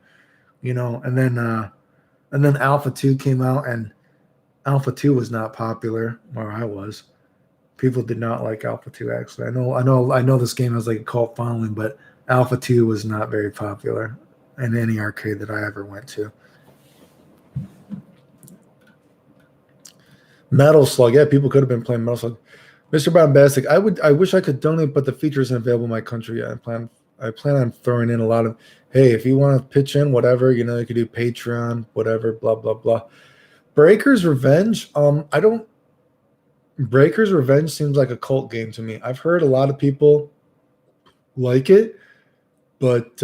you know, and then Alpha 2 came out, and Alpha 2 was not popular where I was. People did not like Alpha 2, actually. I know this game has like a cult following, but Alpha 2 was not very popular in any arcade that I ever went to. Metal Slug, yeah, people could have been playing Metal Slug. Mr. Bombastic, I wish I could donate, but the feature isn't available in my country yet. I plan on throwing in a lot of, hey, if you want to pitch in, whatever, you know, you could do Patreon, whatever, blah, blah, blah. Breaker's Revenge, Breaker's Revenge seems like a cult game to me. I've heard a lot of people like it, but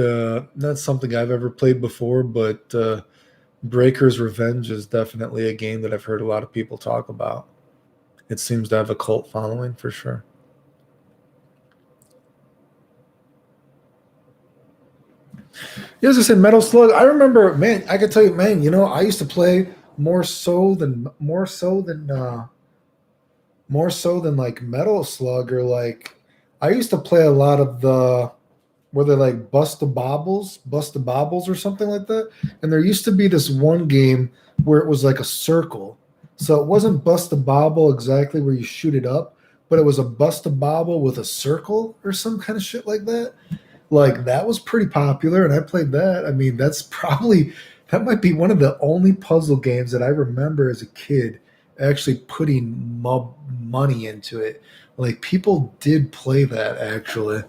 not something I've ever played before. But Breaker's Revenge is definitely a game that I've heard a lot of people talk about. It seems to have a cult following for sure. Yeah, as I said, Metal Slug. I remember, man. I could tell you, man. You know, I used to play more so than like Metal Slug, or like I used to play a lot of the were they like Bust the Bobbles or something like that. And there used to be this one game where it was like a circle. So it wasn't Bust the Bobble exactly where you shoot it up, but it was a Bust the Bobble with a circle or some kind of shit like that. Like that was pretty popular, and I played that. I mean, that might be one of the only puzzle games that I remember as a kid actually putting money into it. Like people did play that actually.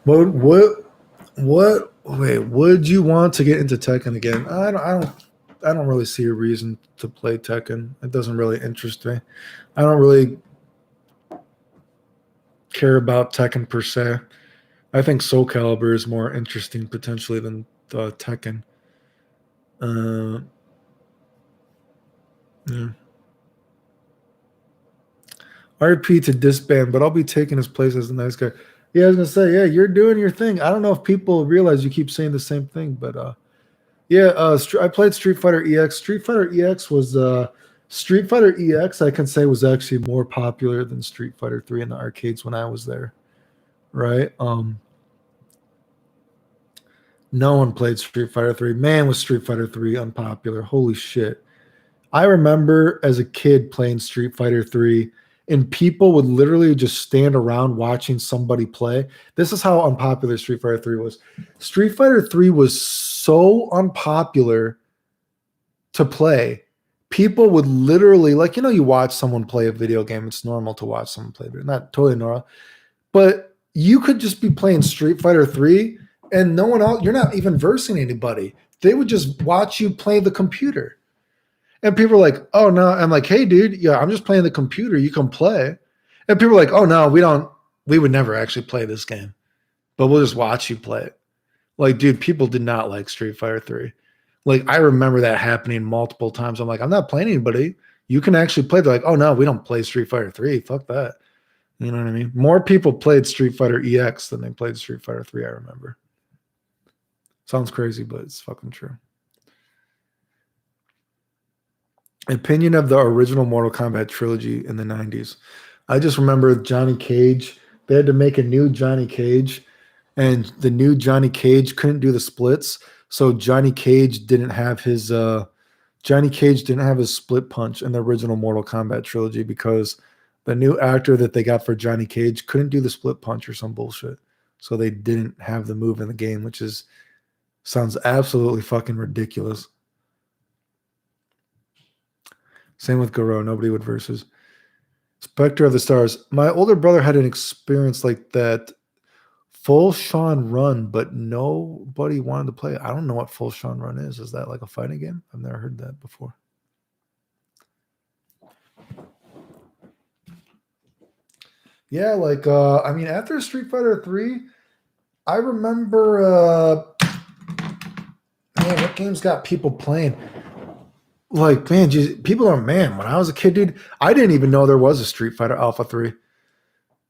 What? Wait, would you want to get into Tekken again? I don't really see a reason to play Tekken. It doesn't really interest me. I don't really care about Tekken per se. I think Soul Calibur is more interesting potentially than Tekken. Uh, yeah. RP to disband, but I'll be taking his place as the nice guy. Yeah, I was gonna say, yeah, you're doing your thing. I don't know if people realize you keep saying the same thing, but yeah, I played Street Fighter EX. Street Fighter EX. I can say was actually more popular than Street Fighter 3 in the arcades when I was there. Right? No one played Street Fighter 3. Man, was Street Fighter 3 unpopular. Holy shit! I remember as a kid playing Street Fighter 3, and people would literally just stand around watching somebody play. This is how unpopular Street Fighter 3 was. Street Fighter 3 was so unpopular to play. People would literally, like, you watch someone play a video game. It's normal to watch someone play, but not totally normal. But you could just be playing Street Fighter 3 and no one else, you're not even versing anybody. They would just watch you play the computer. And people are like, oh no. I'm like, hey dude, yeah, I'm just playing the computer. You can play. And people are like, oh no, we would never actually play this game, but we'll just watch you play it. Like, dude, people did not like Street Fighter 3. Like, I remember that happening multiple times. I'm like, I'm not playing anybody. You can actually play. They're like, oh no, we don't play Street Fighter 3. Fuck that. You know what I mean? More people played Street Fighter EX than they played Street Fighter 3, I remember. Sounds crazy, but it's fucking true. Opinion of the original Mortal Kombat trilogy in the 90s. I just remember Johnny Cage. They had to make a new Johnny Cage, and the new Johnny Cage couldn't do the splits. So Johnny Cage didn't have his split punch in the original Mortal Kombat trilogy because the new actor that they got for Johnny Cage couldn't do the split punch or some bullshit. So they didn't have the move in the game, which is sounds absolutely fucking ridiculous. Same with Garo. Nobody would versus Spectre of the Stars. My older brother had an experience like that. Full Sean Run, but nobody wanted to play it. I don't know what Full Sean Run is. Is that like a fighting game? I've never heard that before. Yeah, like I mean, after Street Fighter 3, I remember man, what games got people playing? Like, man, people are man. When I was a kid, dude, I didn't even know there was a Street Fighter Alpha 3.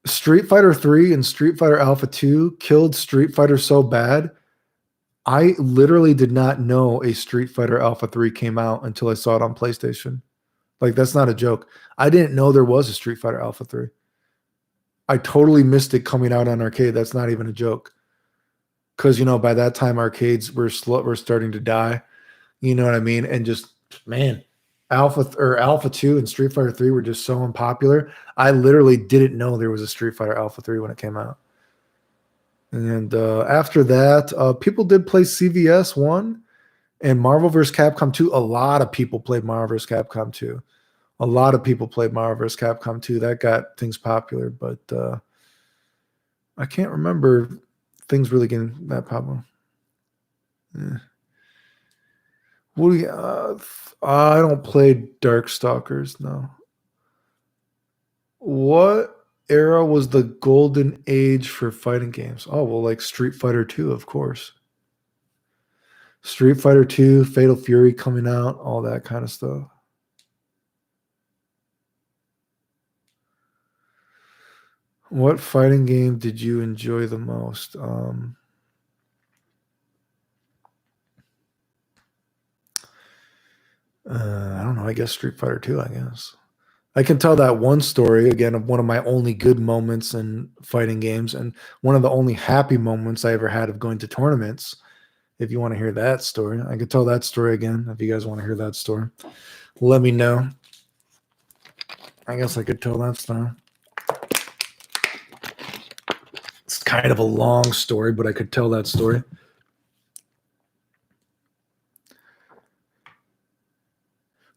Street Fighter 3 and Street Fighter Alpha 2 killed Street Fighter so bad. I literally did not know a Street Fighter Alpha 3 came out until I saw it on PlayStation. Like, that's not a joke. I didn't know there was a Street Fighter Alpha 3. I totally missed it coming out on arcade. That's not even a joke. Because, by that time, arcades were starting to die. You know what I mean? And just, man, Alpha 2 and Street Fighter 3 were just so unpopular. I literally didn't know there was a Street Fighter Alpha 3 when it came out. And after that, people did play CVS 1 and Marvel vs. Capcom 2. A lot of people played Marvel vs. Capcom 2. A lot of people played Marvel vs. Capcom 2. That got things popular, but I can't remember things really getting that popular. Yeah. What do you, I don't play Darkstalkers, no. What era was the golden age for fighting games? Oh, well, like Street Fighter 2, of course. Street Fighter 2, Fatal Fury coming out, all that kind of stuff. What fighting game did you enjoy the most? I don't know. I guess Street Fighter 2, I guess. I can tell that one story again of one of my only good moments in fighting games and one of the only happy moments I ever had of going to tournaments. If you want to hear that story, I could tell that story again. If you guys want to hear that story, let me know. I guess I could tell that story. It's kind of a long story, but I could tell that story.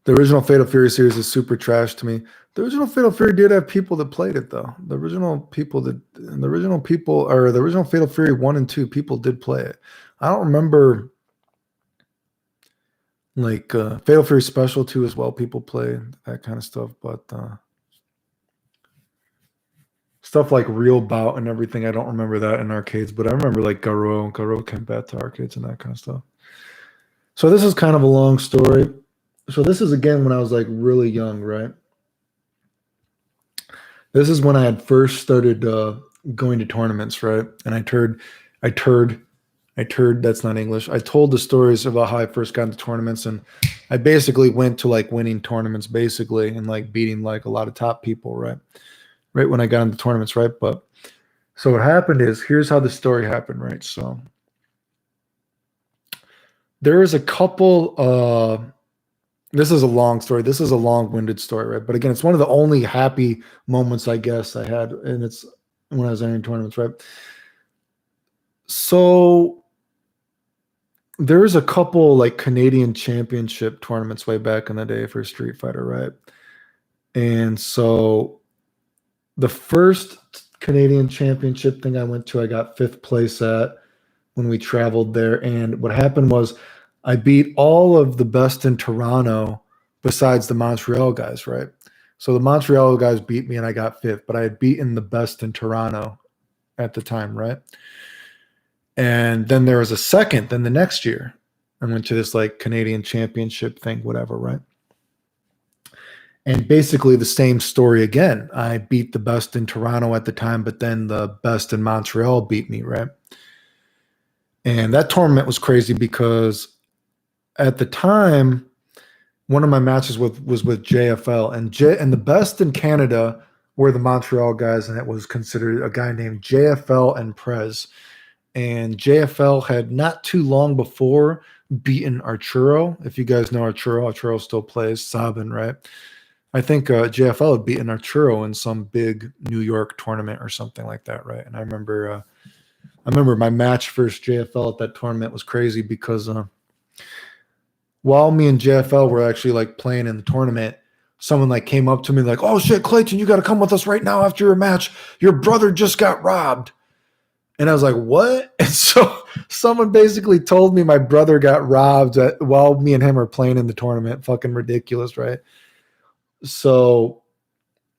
The original Fatal Fury series is super trash to me. The original Fatal Fury did have people that played it though. The original Fatal Fury 1 and 2 people did play it. I don't remember like Fatal Fury Special 2 as well. People play that kind of stuff, but stuff like Real Bout and everything, I don't remember that in arcades, but I remember like Garo came back to arcades and that kind of stuff. So this is kind of a long story. So this is again when I was like really young, right? This is when I had first started going to tournaments, right? And I turd, that's not English. I told the stories about how I first got into tournaments and I basically went to like winning tournaments basically and like beating like a lot of top people, right? Right when I got into tournaments, right? But so what happened is here's how the story happened, right? So there is a couple this is a long story. This is a long-winded story, right? But again, it's one of the only happy moments I guess I had, and it's when I was entering tournaments, right? So there's a couple like Canadian championship tournaments way back in the day for Street Fighter, right? And so the first Canadian championship thing I went to, I got fifth place at when we traveled there. And what happened was I beat all of the best in Toronto besides the Montreal guys, right? So the Montreal guys beat me and I got fifth, but I had beaten the best in Toronto at the time, right? And then there was a second, then the next year, I went to this like Canadian championship thing, whatever, right? And basically the same story again. I beat the best in Toronto at the time, but then the best in Montreal beat me, right? And that tournament was crazy because at the time, one of my matches was with JFL and the best in Canada were the Montreal guys, and it was considered a guy named JFL and Prez. And JFL had not too long before beaten Arturo. If you guys know Arturo still plays Sabin, right? I think JFL had beaten Arturo in some big New York tournament or something like that, right? And I remember my match versus JFL at that tournament was crazy because while me and JFL were actually like playing in the tournament, someone like came up to me like, "Oh shit, Clayton, you got to come with us right now after your match. Your brother just got robbed." And I was like, "What?" And so someone basically told me my brother got robbed while me and him are playing in the tournament. Fucking ridiculous, right? So,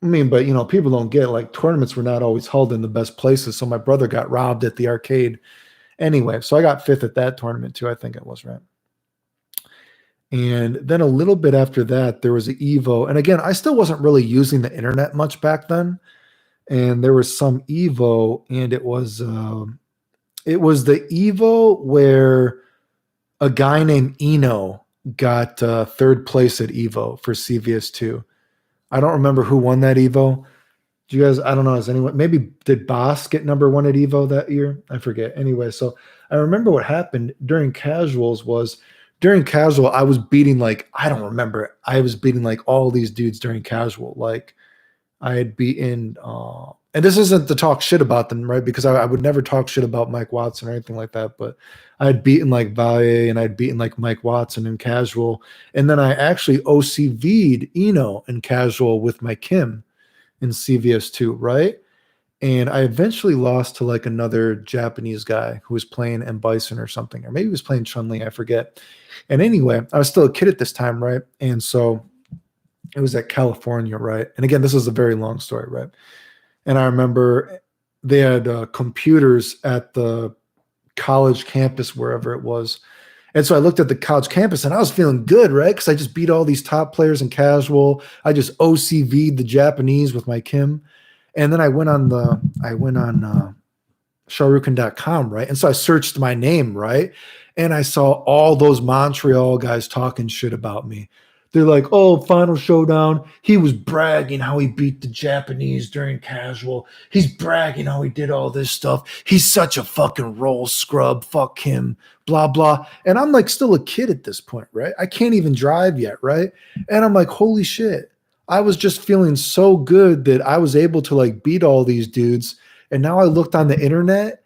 I mean, but you know, people don't get like tournaments were not always held in the best places. So my brother got robbed at the arcade. Anyway, so I got fifth at that tournament too. I think it was, right. And then a little bit after that, there was an Evo. And again, I still wasn't really using the internet much back then. And there was some Evo, and it was the Evo where a guy named Eno got third place at Evo for CVS2. I don't remember who won that Evo. Do you guys, I don't know, is anyone, maybe did Boss get number one at Evo that year? I forget. Anyway, so I remember what happened during casuals was during casual, I was beating like, I don't remember. I was beating like all these dudes during casual. Like I had beaten, and this isn't to talk shit about them, right? Because I would never talk shit about Mike Watson or anything like that. But I had beaten like Valle and I'd beaten like Mike Watson in casual. And then I actually OCV'd Eno in casual with my Kim in CVS2, right? And I eventually lost to like another Japanese guy who was playing M. Bison or something, or maybe he was playing Chun-Li, I forget. And anyway, I was still a kid at this time, right? And so it was at California, right? And again, this is a very long story, right? And I remember they had computers at the college campus, wherever it was. And so I looked at the college campus and I was feeling good, right? Because I just beat all these top players in casual. I just OCV'd the Japanese with my Kim. And then I went on Sharukan.com, right? And so I searched my name, right? And I saw all those Montreal guys talking shit about me. They're like, oh, final showdown. He was bragging how he beat the Japanese during casual. He's bragging how he did all this stuff. He's such a fucking roll scrub. Fuck him. Blah, blah. And I'm like still a kid at this point, right? I can't even drive yet, right? And I'm like, holy shit. I was just feeling so good that I was able to like beat all these dudes. And now I looked on the internet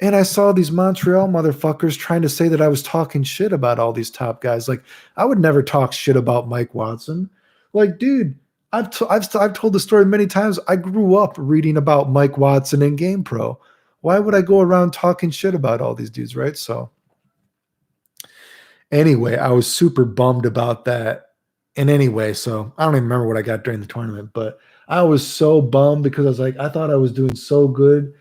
and I saw these Montreal motherfuckers trying to say that I was talking shit about all these top guys. Like, I would never talk shit about Mike Watson. Like, dude, I've told the story many times. I grew up reading about Mike Watson and GamePro. Why would I go around talking shit about all these dudes, right? So, anyway, I was super bummed about that. And anyway, so I don't even remember what I got during the tournament, but I was so bummed because I was like, I thought I was doing so good.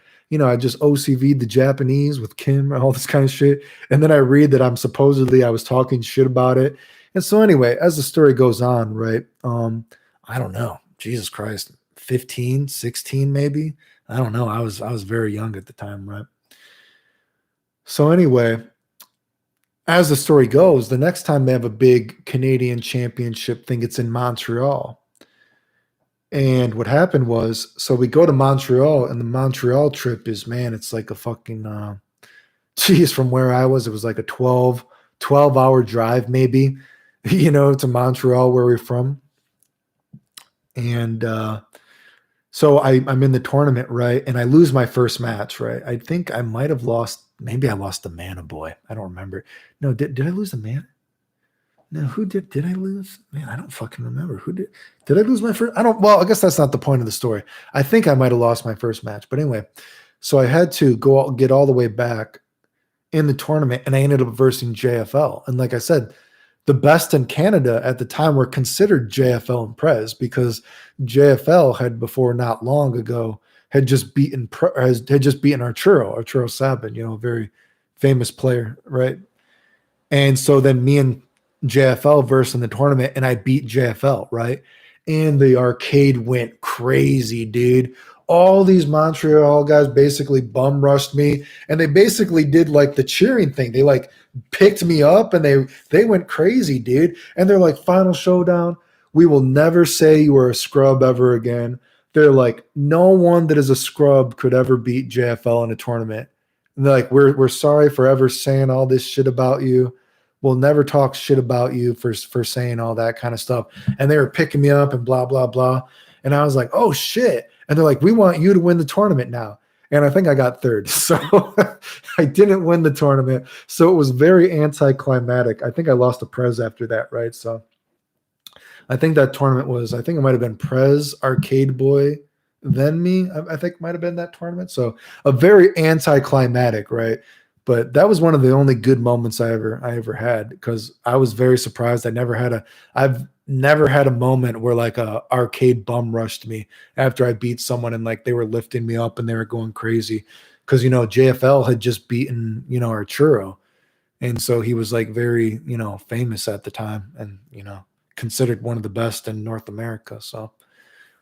I just OCV'd the Japanese with Kim and all this kind of shit. And then I read that I was talking shit about it. And so anyway, as the story goes on, right? I don't know. Jesus Christ, 15, 16 maybe. I don't know. I was very young at the time, right? So anyway, as the story goes, the next time they have a big Canadian championship thing, it's in Montreal. And what happened was, so we go to Montreal, and the Montreal trip is, man, it's like a fucking, geez, from where I was, it was like a 12-hour drive, maybe, to Montreal, where we're from. And so I'm in the tournament, right? And I lose my first match, right? I think I might have lost, maybe I lost the Mana Boy. I don't remember. No, did I lose the Mana? No, who did I lose? Man, I don't fucking remember. Who did I lose my first? Well, I guess that's not the point of the story. I think I might have lost my first match. But anyway, so I had to get all the way back in the tournament, and I ended up versing JFL. And like I said, the best in Canada at the time were considered JFL and Prez, because JFL had before not long ago had just beaten Arturo Sabin, a very famous player, right? And so then me and JFL versed in the tournament, and I beat JFL, right? And the arcade went crazy, dude. All these Montreal guys basically bum rushed me, and they basically did like the cheering thing. They like picked me up, and they went crazy, dude. And they're like, final showdown. We will never say you were a scrub ever again. They're like, no one that is a scrub could ever beat JFL in a tournament. And they're like, we're sorry for ever saying all this shit about you. We'll never talk shit about you for saying all that kind of stuff. And they were picking me up and blah, blah, blah. And I was like, oh shit. And they're like, we want you to win the tournament now. And I think I got third. So I didn't win the tournament. So it was very anticlimactic. I think I lost to Prez after that, right? So I think that tournament I think it might have been Prez, Arcade Boy, then me. I think might have been that tournament. So a very anticlimactic, right? But that was one of the only good moments I ever had, because I was very surprised. I've never had a moment where like a arcade bum rushed me after I beat someone, and like they were lifting me up and they were going crazy, because JFL had just beaten Arturo, and so he was like very famous at the time, and considered one of the best in North America. So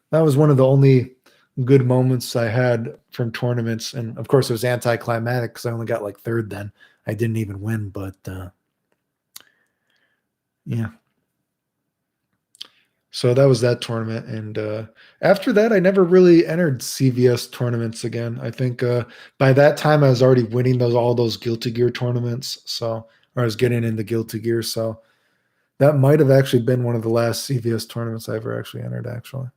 that was one of the only good moments I had from tournaments. And of course it was anticlimactic because I only got like third then. I didn't even win, but yeah. So that was that tournament. And after that, I never really entered CVS tournaments again. I think by that time I was already winning all those Guilty Gear tournaments. So, or I was getting into Guilty Gear. So that might have actually been one of the last CVS tournaments I ever actually entered, actually.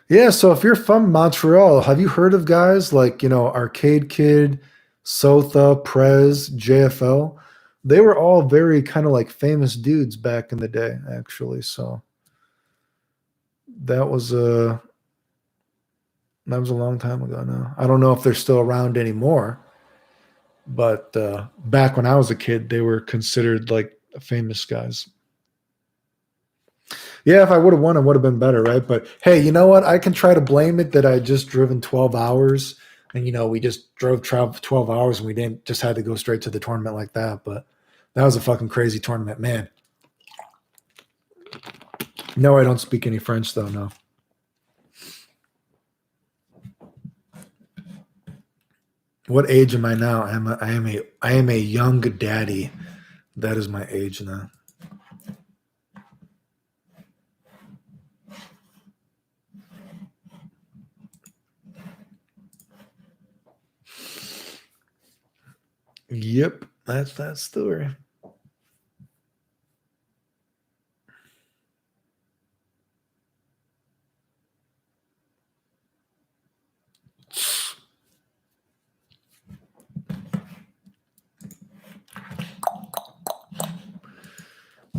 Yeah, so if you're from Montreal, have you heard of guys like, Arcade Kid, Sotha, Prez, JFL? They were all very kind of like famous dudes back in the day, actually. So that was a long time ago now. I don't know if they're still around anymore, but back when I was a kid, they were considered like famous guys. Yeah, if I would have won, it would have been better, right? But hey, you know what? I can try to blame it that I just driven 12 hours, and we just drove 12 hours, and we didn't just had to go straight to the tournament like that. But that was a fucking crazy tournament, man. No, I don't speak any French though. No. What age am I now? I am a young daddy. That is my age now. Yep, that's that story.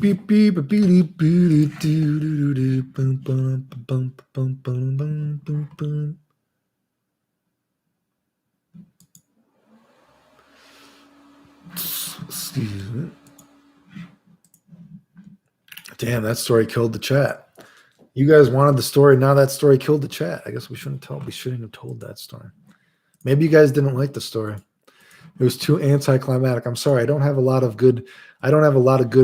Beep beep beep beep beep doo doo doo boom boom boom boom boom boom boom boom. Excuse me. Damn, that story killed the chat. You guys wanted the story. Now that story killed the chat. I guess we shouldn't have told that story. Maybe you guys didn't like the story. It was too anticlimactic. I'm sorry. I don't have a lot of good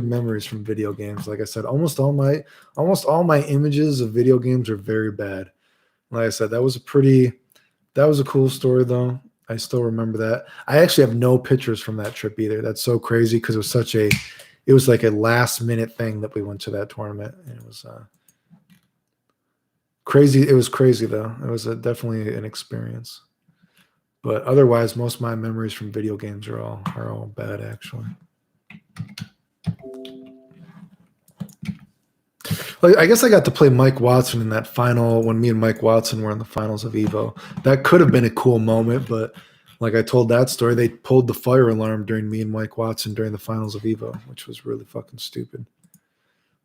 memories from video games. Like I said, almost all my images of video games are very bad. Like I said, that was a cool story though. I still remember that. I actually have no pictures from that trip either. That's so crazy because it was like a last minute thing that we went to that tournament. And it was crazy. It was crazy though. It was definitely an experience. But otherwise, most of my memories from video games are all bad actually. Like, I guess I got to play Mike Watson in that final when me and Mike Watson were in the finals of Evo. That could have been a cool moment, but like I told that story, they pulled the fire alarm during me and Mike Watson during the finals of Evo, which was really fucking stupid.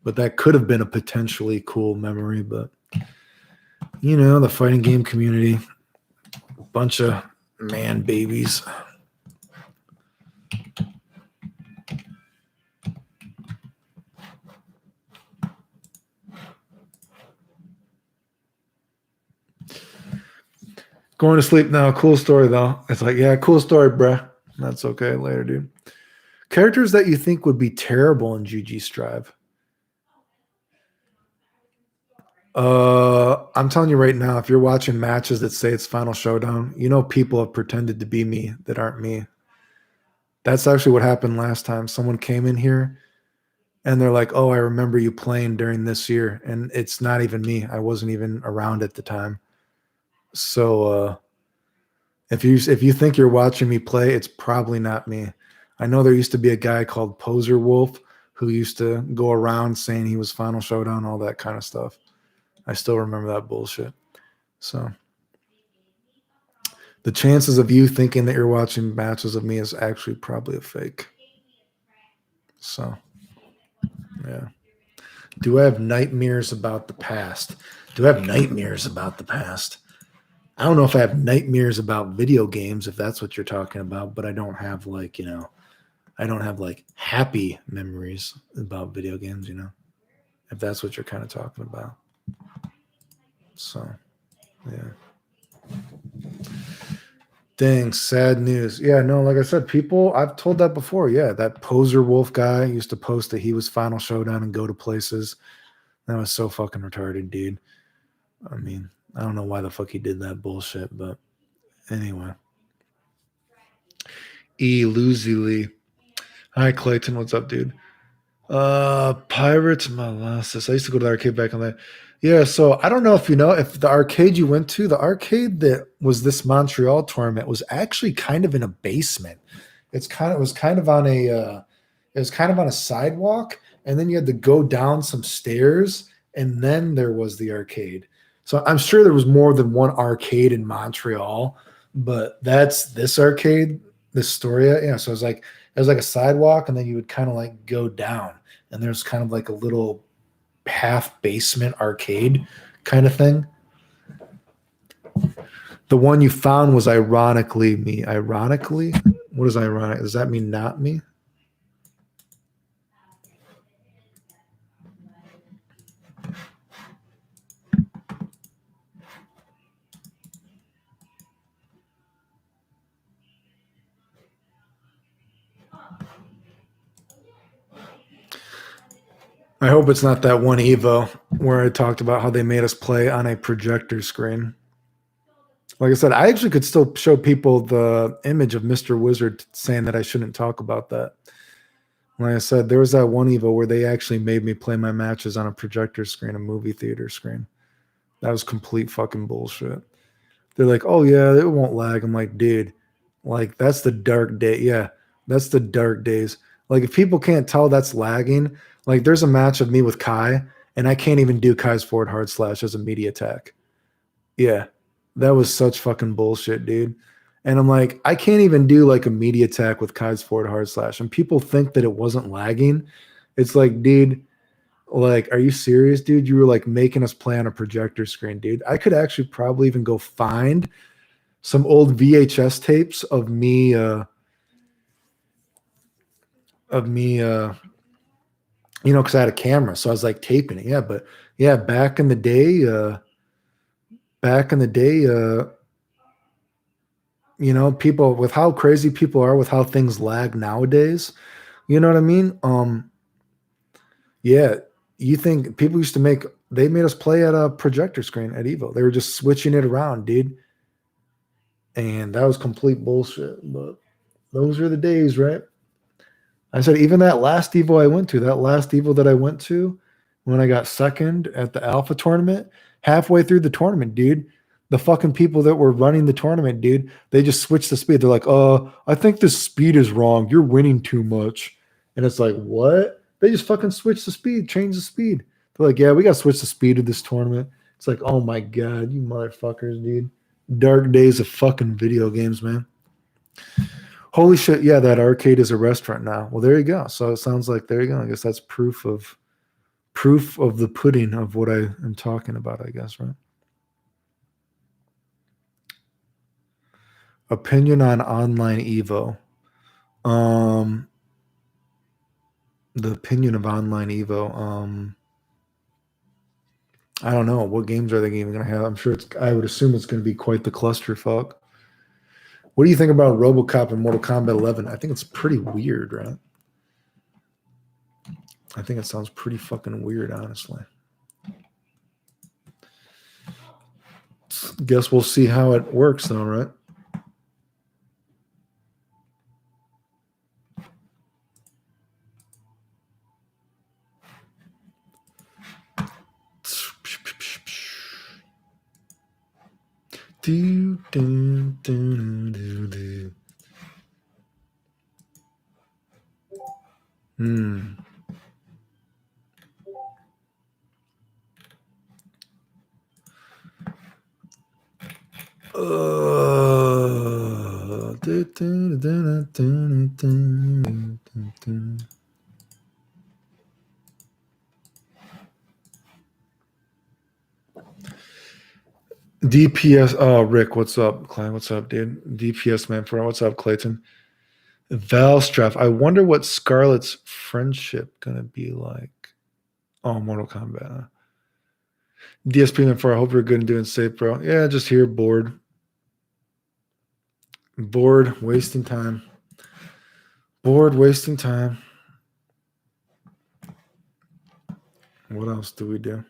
But that could have been a potentially cool memory, but you know, the fighting game community, a bunch of man babies. Going to sleep now. Cool story though. It's like, yeah, cool story, bruh. That's okay. Later, dude. Characters that you think would be terrible in GG Strive. I'm telling you right now, if you're watching matches that say it's Final Showdown, you know people have pretended to be me that aren't me. That's actually what happened last time. Someone came in here and they're like, "Oh, I remember you playing during this year," and it's not even me. I wasn't even around at the time. So if you think you're watching me play, it's probably not me. I know there used to be a guy called Poser Wolf who used to go around saying he was Final Showdown, all that kind of stuff. I still remember that bullshit. So the chances of you thinking that you're watching matches of me is actually probably a fake. So, yeah. Do I have nightmares about the past? Do I have nightmares about the past? I don't know if I have nightmares about video games, if that's what you're talking about, but I don't have like, I don't have like happy memories about video games, if that's what you're kind of talking about. So, yeah. Dang, sad news. Yeah, no, like I said, I've told that before. Yeah, that Poser Wolf guy used to post that he was Final Showdown and go to places. That was so fucking retarded, dude. I mean, I don't know why the fuck he did that bullshit, but anyway. Lee. Hi, Clayton. What's up, dude? Pirates Molasses. I used to go to the arcade back on that. Yeah, so I don't know if you know if the arcade you went to, the arcade that was this Montreal tournament was actually kind of in a basement. It was kind of on a sidewalk, and then you had to go down some stairs, and then there was the arcade. So I'm sure there was more than one arcade in Montreal, but that's this arcade, this Storia. Yeah, so it was like a sidewalk, and then you would kind of like go down, and there's kind of like a little half basement arcade kind of thing. The one you found was ironically me. Ironically? What is ironic? Does that mean not me? I hope it's not that one Evo where I talked about how they made us play on a projector screen. Like I said, I actually could still show people the image of Mr. Wizard saying that I shouldn't talk about that. Like I said, there was that one Evo where they actually made me play my matches on a projector screen, a movie theater screen. That was complete fucking bullshit. They're like, oh yeah, it won't lag. I'm like, dude, like that's the dark day. Yeah, that's the dark days. Like if people can't tell that's lagging, like there's a match of me with Kai, and I can't even do Kai's forward hard slash as a media attack. Yeah, that was such fucking bullshit, dude. And I'm like, I can't even do like a media attack with Kai's forward hard slash. And people think that it wasn't lagging. It's like, dude, like, are you serious, dude? You were like making us play on a projector screen, dude. I could actually probably even go find some old VHS tapes of me because I had a camera, so I was like taping it. Yeah, but yeah, back in the day, people with how crazy people are with how things lag nowadays. You know what I mean? Yeah, you think people used to they made us play at a projector screen at Evo. They were just switching it around, dude. And that was complete bullshit. But those are the days, right? I said, even that last Evo that I went to when I got second at the Alpha tournament, halfway through the tournament, dude, the fucking people that were running the tournament, dude, they just switched the speed. They're like, I think this speed is wrong. You're winning too much. And it's like, what? They just fucking switched the speed, changed the speed. They're like, yeah, we got to switch the speed of this tournament. It's like, oh my God, you motherfuckers, dude. Dark days of fucking video games, man. Holy shit, yeah, that arcade is a restaurant now. Well, there you go. So it sounds like there you go. I guess that's proof of the pudding of what I am talking about, I guess, right? Opinion on online Evo. Um the opinion of online Evo. I don't know. What games are they even gonna have? I would assume it's gonna be quite the clusterfuck. What do you think about RoboCop and Mortal Kombat 11? I think it's pretty weird, right? I think it sounds pretty fucking weird, honestly. Guess we'll see how it works, though, right? Do, do, do, do, do. Hmm. DPS. Oh, Rick, what's up? Klein, what's up, dude? DPS man for what's up, Clayton? Valstraff. I wonder what Scarlett's friendship gonna be like. Oh, Mortal Kombat. DSP man for I hope you're good and doing safe, bro. Yeah, just here, bored. Bored, wasting time. Bored, wasting time. What else do we do?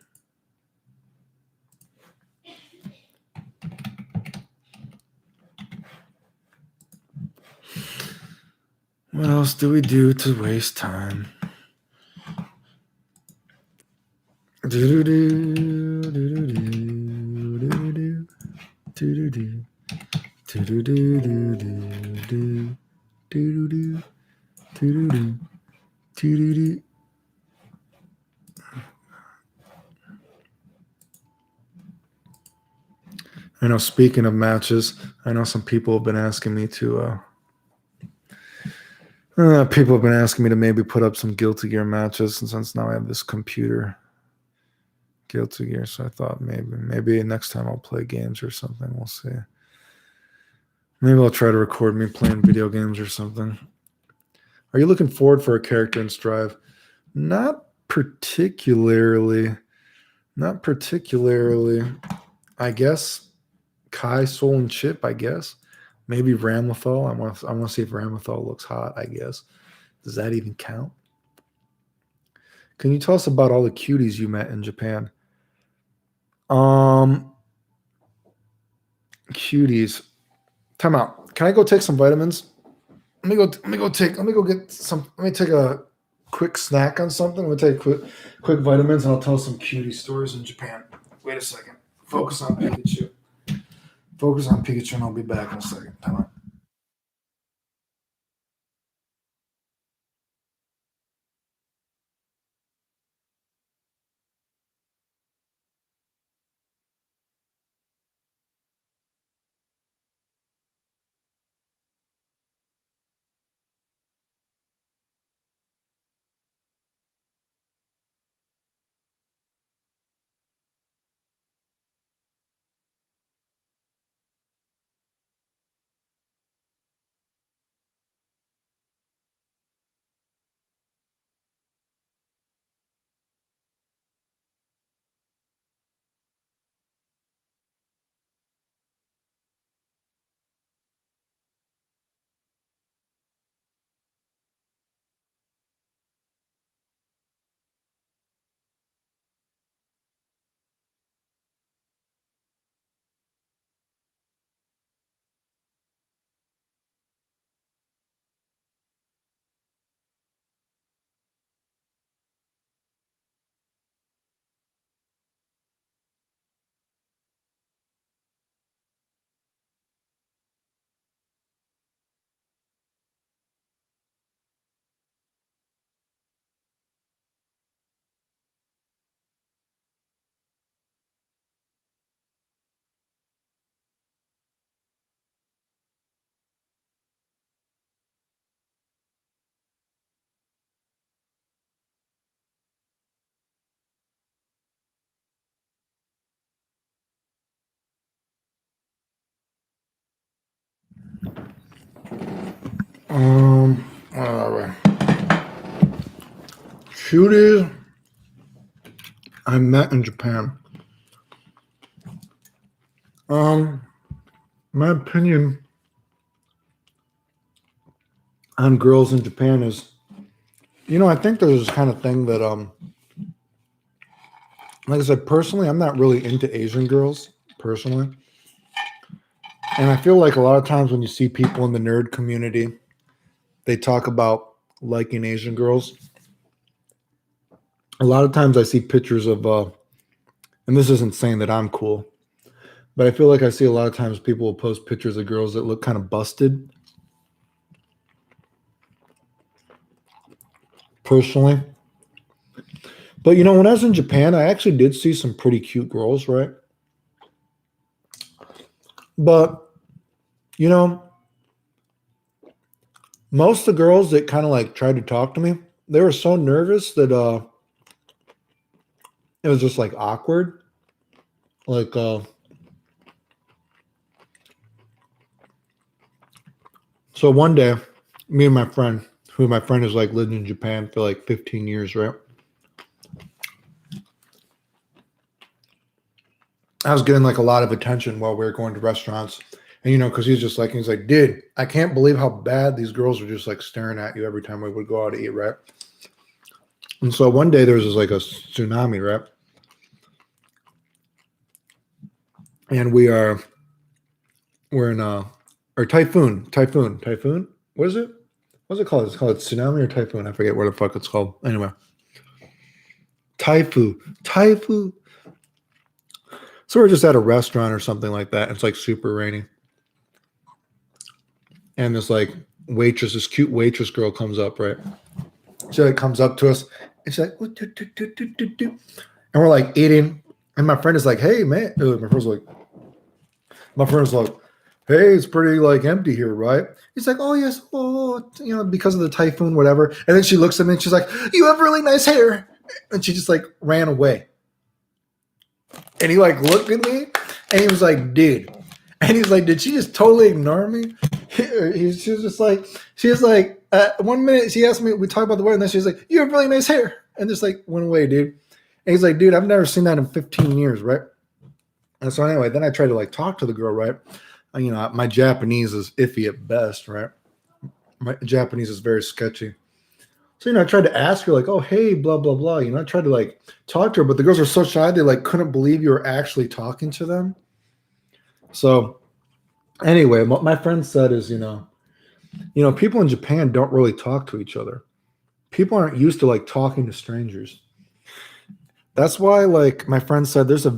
What else do we do to waste time? Do do do do do do do do do do do do do do do do do do. I know. Speaking of matches, I know some people have been asking me to. People have been asking me to maybe put up some Guilty Gear matches, and since now I have this computer, Guilty Gear, so I thought maybe next time I'll play games or something. We'll see. Maybe I'll try to record me playing video games or something. Are you looking forward for a character in Strive? Not particularly. Not particularly. I guess Kai, Soul, and Chip, I guess. Maybe Ramlethal. I want to see if Ramlethal looks hot, I guess. Does that even count? Can you tell us about all the cuties you met in Japan? Cuties. Time out. Can I go take some vitamins? Let me go get some. Let me take a quick snack on something. We'll take quick vitamins, and I'll tell some cutie stories in Japan. Wait a second. Focus on Pikachu. Focus on Pikachu, and I'll be back in a second. Come on. All right. Cuties I met in Japan. My opinion on girls in Japan is, I think there's this kind of thing that, like I said, personally, I'm not really into Asian girls, personally. And I feel like a lot of times when you see people in the nerd community, they talk about liking Asian girls. A lot of times I see pictures of, and this isn't saying that I'm cool, but I feel like I see a lot of times people will post pictures of girls that look kind of busted. Personally. But when I was in Japan, I actually did see some pretty cute girls, right? But, you know, most of the girls that kind of like tried to talk to me, they were so nervous that it was just like awkward. Like so one day, me and my friend, who my friend has like lived in Japan for like 15 years, right? I was getting like a lot of attention while we were going to restaurants. And because he's like, dude, I can't believe how bad these girls are just like staring at you every time we would go out to eat, right? And so one day there was just like a tsunami, right? And we're in or typhoon. What is it? What's it called? It's called tsunami or typhoon. I forget what the fuck it's called. Anyway, typhoon. So we're just at a restaurant or something like that. It's like super rainy, and this cute waitress girl comes up, right? She like comes up to us, and she's like, "What do, do, do, do, do, do." And we're like eating, and my friend is like, "Hey man," my friend's like, "Hey, it's pretty like empty here, right?" He's like, "Oh yes, because of the typhoon, whatever." And then she looks at me and she's like, "You have really nice hair," and she just like ran away. And he like looked at me, and he was like, "Dude," and he's like, "Did she just totally ignore me?" She was like, 1 minute she asked me, we talked about the weather, and then she was like, "You have really nice hair," and just like went away, dude. And he's like, "Dude, I've never seen that in 15 years, right?" And so anyway, then I tried to like talk to the girl, right? My Japanese is iffy at best, right? My Japanese is very sketchy. So, I tried to ask her like, "Oh, hey, blah, blah, blah." I tried to like talk to her, but the girls were so shy. They like couldn't believe you were actually talking to them. So anyway, what my friend said is, people in Japan don't really talk to each other. people aren't used to like talking to strangers. That's why, like my friend said, there's a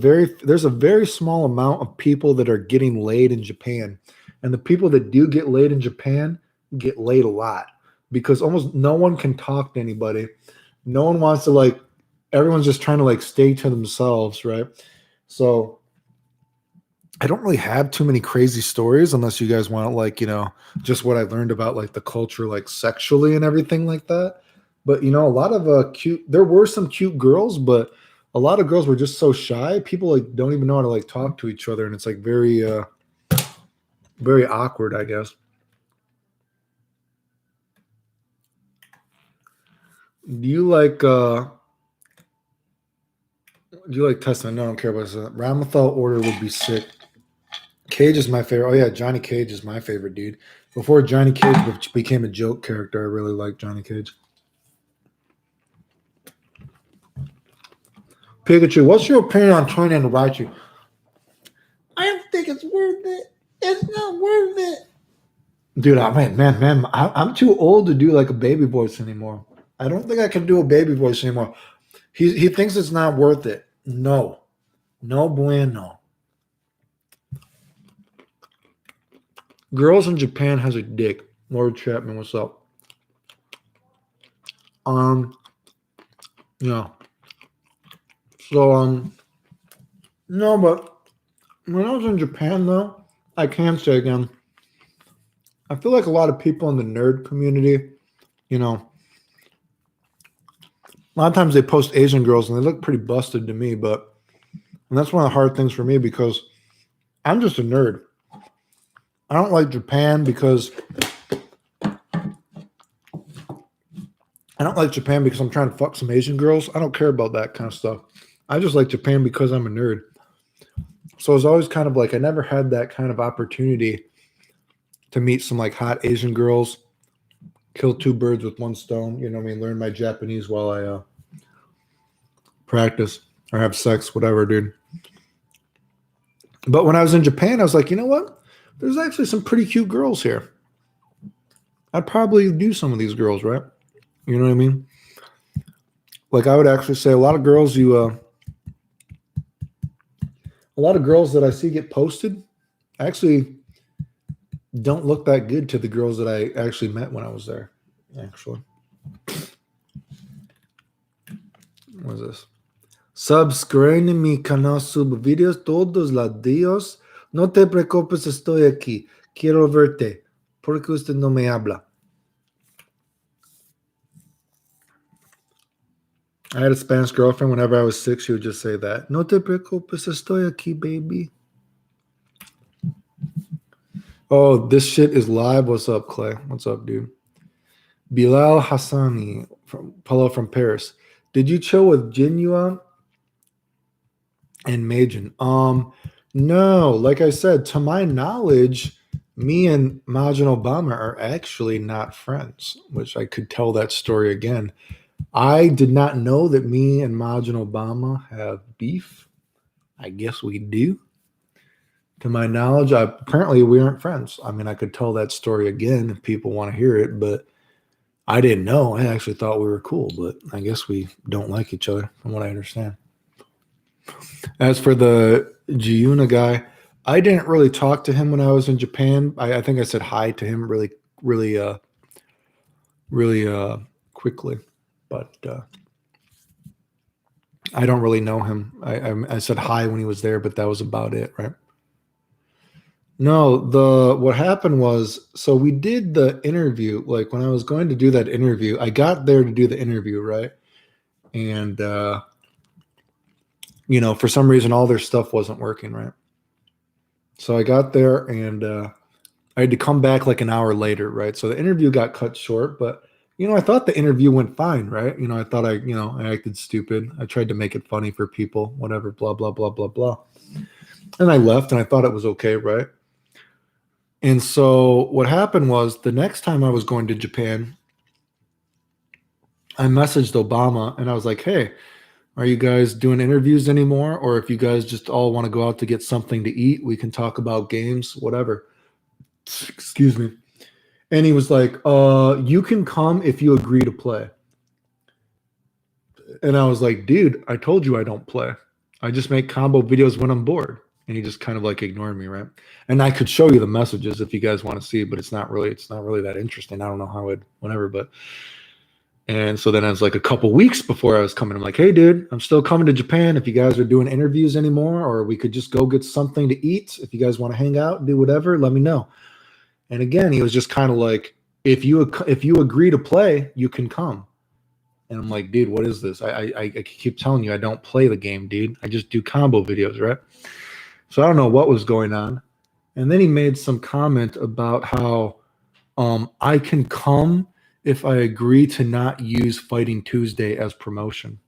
very small amount of people that are getting laid in Japan, and the people that do get laid in Japan get laid a lot because almost no one can talk to anybody. No one wants to like. Everyone's just trying to like stay to themselves, right? So I don't really have too many crazy stories unless you guys want like just what I learned about like the culture like sexually and everything like that. But a lot of cute. There were some cute girls, but a lot of girls were just so shy. People like don't even know how to like talk to each other, and it's like very awkward, I guess. Do you like Testament? No, I don't care about that. Ramathal order would be sick. Cage is my favorite. Oh yeah, Johnny Cage is my favorite dude. Before Johnny Cage became a joke character, I really liked Johnny Cage. Pikachu, what's your opinion on Tony and Raichu? I don't think it's worth it. It's not worth it. Dude, I'm too old to do like a baby voice anymore. I don't think I can do a baby voice anymore. He thinks it's not worth it. No. No bueno. Girls in Japan has a dick. Lord Chapman, what's up? Yeah. So no, but when I was in Japan though, I can say again, I feel like a lot of people in the nerd community, a lot of times they post Asian girls and they look pretty busted to me, and that's one of the hard things for me because I'm just a nerd. I don't like Japan because I'm trying to fuck some Asian girls. I don't care about that kind of stuff. I just like Japan because I'm a nerd. So it's always kind of like I never had that kind of opportunity to meet some like hot Asian girls, kill two birds with one stone. Learn my Japanese while I practice or have sex, whatever, dude. But when I was in Japan, I was like, you know what? There's actually some pretty cute girls here. I'd probably do some of these girls, right? You know what I mean? Like I would actually say a lot of girls that I see get posted actually don't look that good to the girls that I actually met when I was there. Actually. What is this? Subscribe mi canal, sub videos todos los días. No te preocupes, estoy aquí. Quiero verte. Porque usted no me habla. I had a Spanish girlfriend. Whenever I was sick, she would just say that. No te preocupes, estoy aquí, baby. Oh, this shit is live. What's up, Clay? What's up, dude? Bilal Hassani from Paris. Did you chill with Jinua and Majin? No. Like I said, to my knowledge, me and Majin Obama are actually not friends, which I could tell that story again. I did not know that me and Majin Obama have beef. I guess we do. To my knowledge, apparently we aren't friends. I mean, I could tell that story again if people want to hear it, but I didn't know. I actually thought we were cool, but I guess we don't like each other, from what I understand. As for the Giuna guy, I didn't really talk to him when I was in Japan. I think I said hi to him really quickly, but I don't really know him. I said hi when he was there, but that was about it, right? No, what happened was, so we did the interview. Like when I was going to do that interview, I got there to do the interview, right? And for some reason, all their stuff wasn't working, right? So I got there and I had to come back like an hour later, right? So the interview got cut short, but I thought the interview went fine, right? I thought I acted stupid. I tried to make it funny for people, whatever, blah, blah, blah, blah, blah. And I left and I thought it was okay, right? And so what happened was the next time I was going to Japan, I messaged Obama and I was like, hey, are you guys doing interviews anymore? Or if you guys just all want to go out to get something to eat, we can talk about games, whatever. Excuse me. And he was like, you can come if you agree to play. And I was like, dude, I told you I don't play. I just make combo videos when I'm bored. And he just kind of like ignored me, right? And I could show you the messages if you guys want to see, but it's not really that interesting. I don't know how it whatever, but and so then I was like a couple weeks before I was coming. I'm like, hey dude, I'm still coming to Japan. If you guys are doing interviews anymore, or we could just go get something to eat. If you guys want to hang out and do whatever, let me know. And again, he was just kind of like, if you agree to play, you can come. And I'm like, dude, what is this? I keep telling you I don't play the game, dude. I just do combo videos, right? So I don't know what was going on. And then he made some comment about how I can come if I agree to not use Fighting Tuesday as promotion.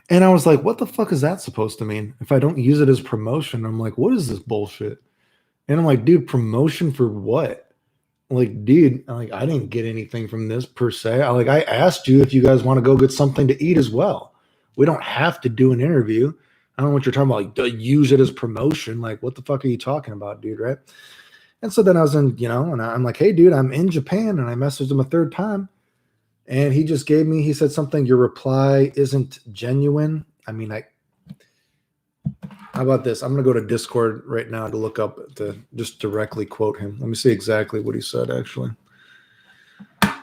And I was like, what the fuck is that supposed to mean? If I don't use it as promotion, I'm like, what is this bullshit? And I'm like, dude, promotion for what? Like, dude, like I didn't get anything from this per se. I asked you if you guys want to go get something to eat as well. We don't have to do an interview. I don't know what you're talking about. Like, use it as promotion. Like, what the fuck are you talking about, dude? Right? And so then I was in, and I'm like, hey, dude, I'm in Japan, and I messaged him a third time, and he said something. Your reply isn't genuine. I mean, how about this? I'm going to go to Discord right now to look up to just directly quote him. Let me see exactly what he said, actually. Let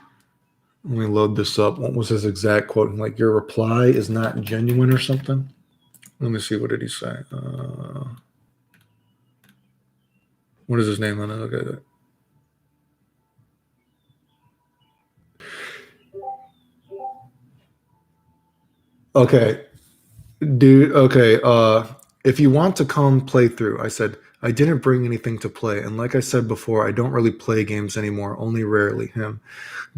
me load this up. What was his exact quote? Like, your reply is not genuine or something? Let me see. What did he say? What is his name? Let me look at it. Okay. Dude, okay. If you want to come play through, I said, I didn't bring anything to play. And like I said before, I don't really play games anymore, only rarely. Him.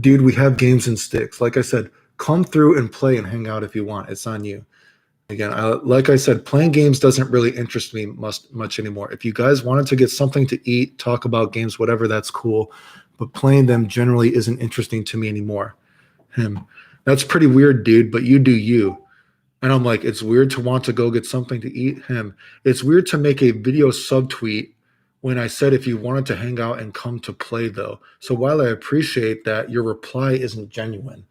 Dude, we have games and sticks. Like I said, come through and play and hang out if you want. It's on you. Again, like I said, playing games doesn't really interest me much anymore. If you guys wanted to get something to eat, talk about games, whatever, that's cool. But playing them generally isn't interesting to me anymore. Him. That's pretty weird, dude, but you do you. And I'm like, it's weird to want to go get something to eat. Him. It's weird to make a video subtweet when I said if you wanted to hang out and come to play, though. So while I appreciate that, your reply isn't genuine.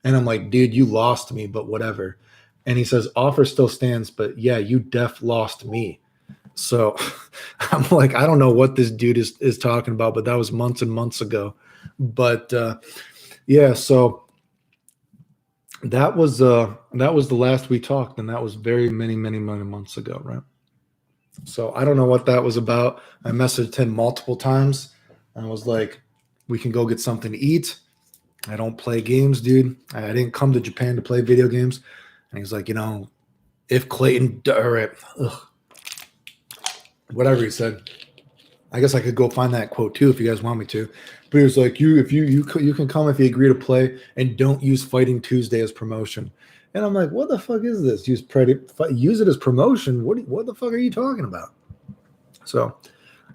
And I'm like, dude, you lost me, but whatever. And he says, offer still stands, but yeah, you def lost me. So I'm like, I don't know what this dude is talking about, but that was months and months ago. But yeah, so that was the last we talked, and that was very many months ago, right? So I don't know what that was about. I messaged him multiple times. I was like, we can go get something to eat. I don't play games, dude. I didn't come to Japan to play video games. And he's like, if Clayton, or whatever he said. I guess I could go find that quote too if you guys want me to. But he was like, you can come if you agree to play and don't use Fighting Tuesday as promotion. And I'm like, what the fuck is this? Use it as promotion. What the fuck are you talking about? So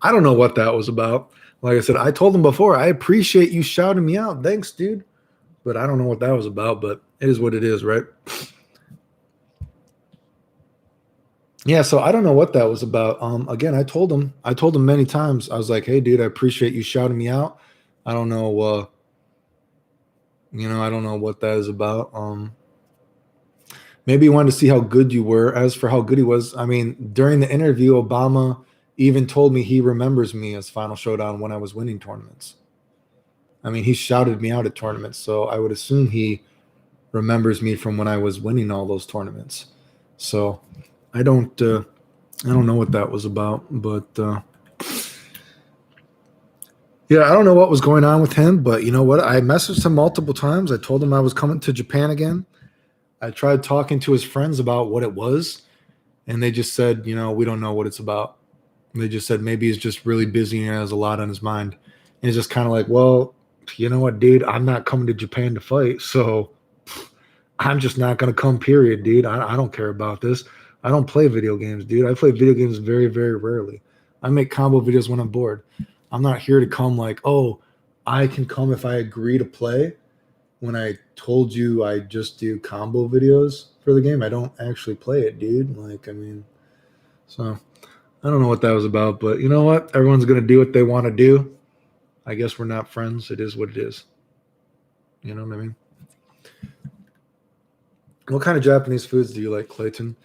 I don't know what that was about. Like I said, I told him before, I appreciate you shouting me out. Thanks, dude. But I don't know what that was about, but it is what it is, right? Yeah, so I don't know what that was about. Again, I told him many times. I was like, "Hey, dude, I appreciate you shouting me out. I don't know, I don't know what that is about. Maybe he wanted to see how good you were. As for how good he was, I mean, during the interview, Obama even told me he remembers me as Final Showdown when I was winning tournaments. I mean, he shouted me out at tournaments, so I would assume he remembers me from when I was winning all those tournaments. So I don't. I don't know what that was about, but yeah, I don't know what was going on with him. But you know what? I messaged him multiple times. I told him I was coming to Japan again. I tried talking to his friends about what it was, and they just said, we don't know what it's about. And they just said maybe he's just really busy and has a lot on his mind. And it's just kind of like, well, you know what, dude? I'm not coming to Japan to fight, so I'm just not going to come, period, dude. I don't care about this. I don't play video games, dude. I play video games very, very rarely. I make combo videos when I'm bored. I'm not here to come like, oh, I can come if I agree to play. When I told you I just do combo videos for the game, I don't actually play it, dude. Like, I mean, so I don't know what that was about, but you know what? Everyone's going to do what they want to do. I guess we're not friends. It is what it is. You know what I mean? What kind of Japanese foods do you like, Clayton?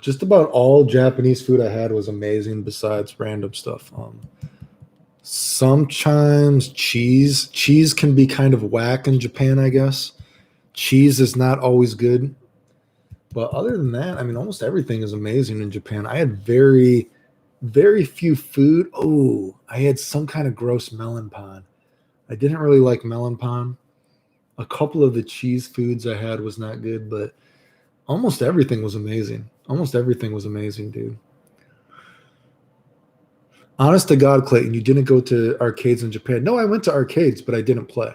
Just about all Japanese food I had was amazing besides random stuff. Sometimes cheese can be kind of whack in Japan, I guess. Cheese is not always good. But other than that, I mean, almost everything is amazing in Japan. I had very few food. Oh, I had some kind of gross melon pan. I didn't really like melon pan. A couple of the cheese foods I had was not good, but almost everything was amazing. Almost everything was amazing, dude. Honest to God, Clayton, you didn't go to arcades in Japan. No, I went to arcades, but I didn't play.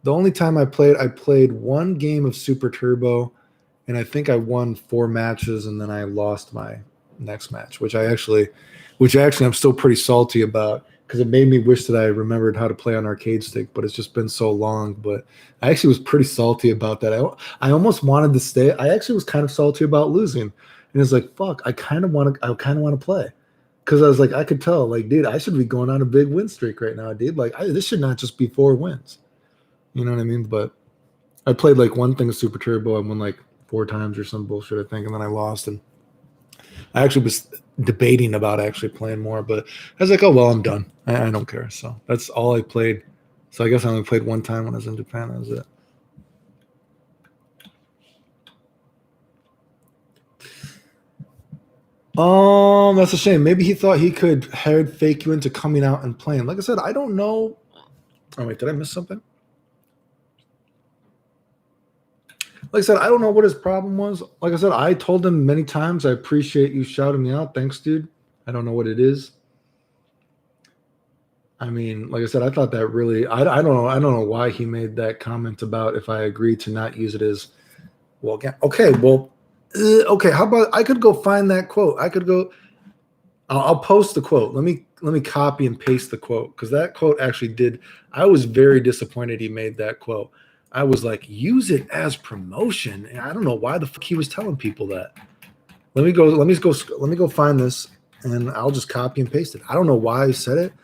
The only time I played one game of Super Turbo, and I think I won 4 matches, and then I lost my next match, which actually I'm still pretty salty about because it made me wish that I remembered how to play on arcade stick, but it's just been so long. But I actually was pretty salty about that. I almost wanted to stay. I actually was kind of salty about losing, and it's like fuck. I kind of want to play because I was like I could tell like dude I should be going on a big win streak right now, dude. Like this should not just be 4 wins. You know what I mean? But I played like one thing of Super Turbo. I won like 4 times or some bullshit, I think, and then I lost. And I actually was debating about actually playing more, but I was like, oh well, I'm done. I don't care. So that's all I played. So I guess I only played one time when I was in Japan. That was it. That's a shame. Maybe he thought he could head fake you into coming out and playing. Like I said, I don't know. Oh wait, did I miss something? Like I said, I don't know what his problem was. Like I said, I told him many times, I appreciate you shouting me out. Thanks, dude. I don't know what it is. I mean, like I said, I thought that really, I don't know. I don't know why he made that comment about if I agreed to not use it as, well, again, okay, well, okay. How about I could go find that quote? I could go, I'll post the quote. Let me copy and paste the quote because that quote actually did. I was very disappointed he made that quote. I was like, use it as promotion. And I don't know why the fuck he was telling people that. Let me go find this and I'll just copy and paste it. I don't know why he said it,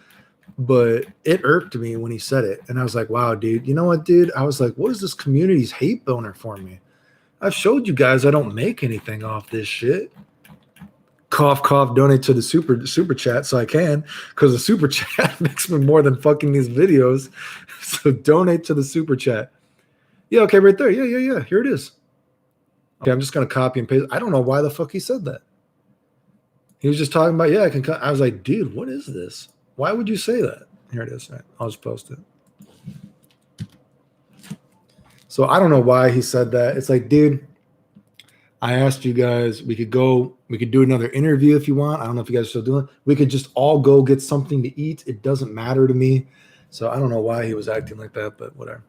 but it irked me when he said it. And I was like, wow, dude, you know what, dude? I was like, what is this community's hate boner for me? I've showed you guys I don't make anything off this shit. Cough, cough, donate to the super chat so I can, because the super chat makes me more than fucking these videos. So donate to the super chat. Yeah, okay, right there. Yeah. Here it is. Okay, I'm just gonna copy and paste. I don't know why the fuck he said that. He was just talking about, yeah, I can cut. I was like, dude, what is this? Why would you say that? Here it is. Right, I'll just post it. So I don't know why he said that. It's like, dude, I asked you guys, we could do another interview if you want. I don't know if you guys are still doing it. We could just all go get something to eat. It doesn't matter to me. So I don't know why he was acting like that, but whatever.